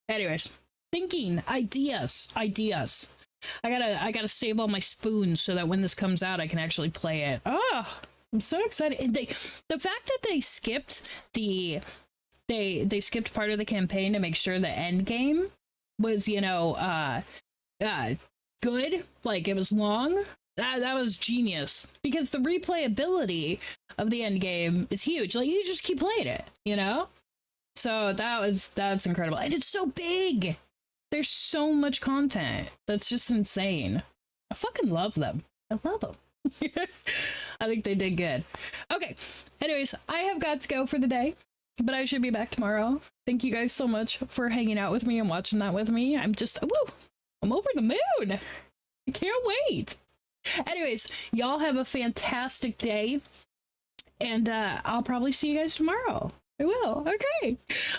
Anyways, thinking, ideas. I gotta save all my spoons so that when this comes out, I can actually play it. Oh, I'm so excited. And the fact that they skipped they skipped part of the campaign to make sure the end game was, good. Like it was long. That was genius, because the replayability of the end game is huge. Like you just keep playing it, So that's incredible. And it's so big. There's so much content. That's just insane. I fucking love them. I love them. I think they did good. Okay. Anyways, I have got to go for the day, but I should be back tomorrow. Thank you guys so much for hanging out with me and watching that with me. I'm over the moon. I can't wait. Anyways, y'all have a fantastic day, and I'll probably see you guys tomorrow. I will. Okay.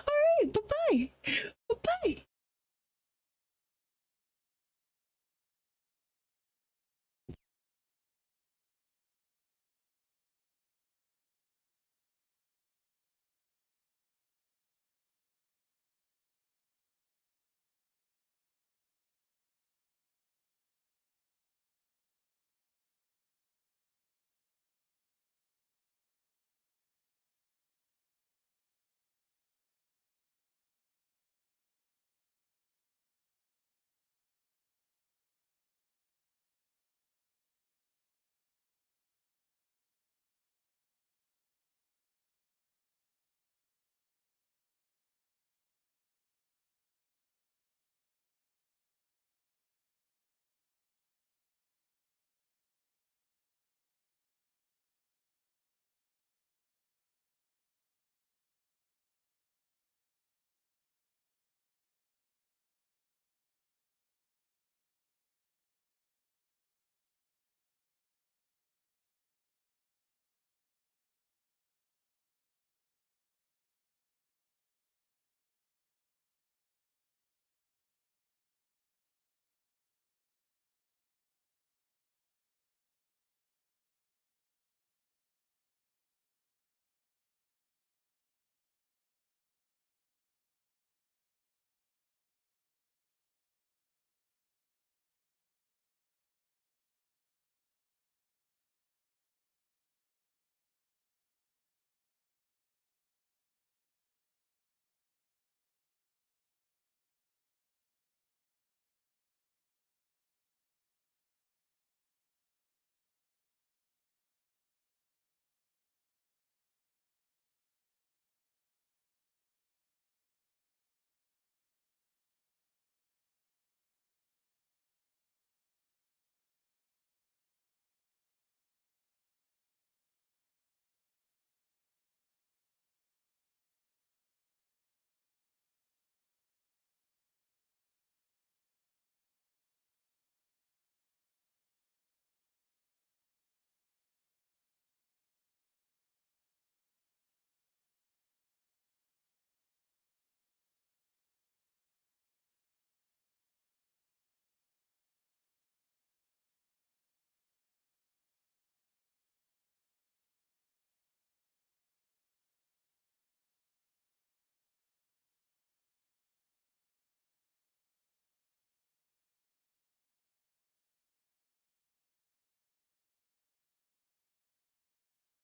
All right. Bye-bye. Bye-bye.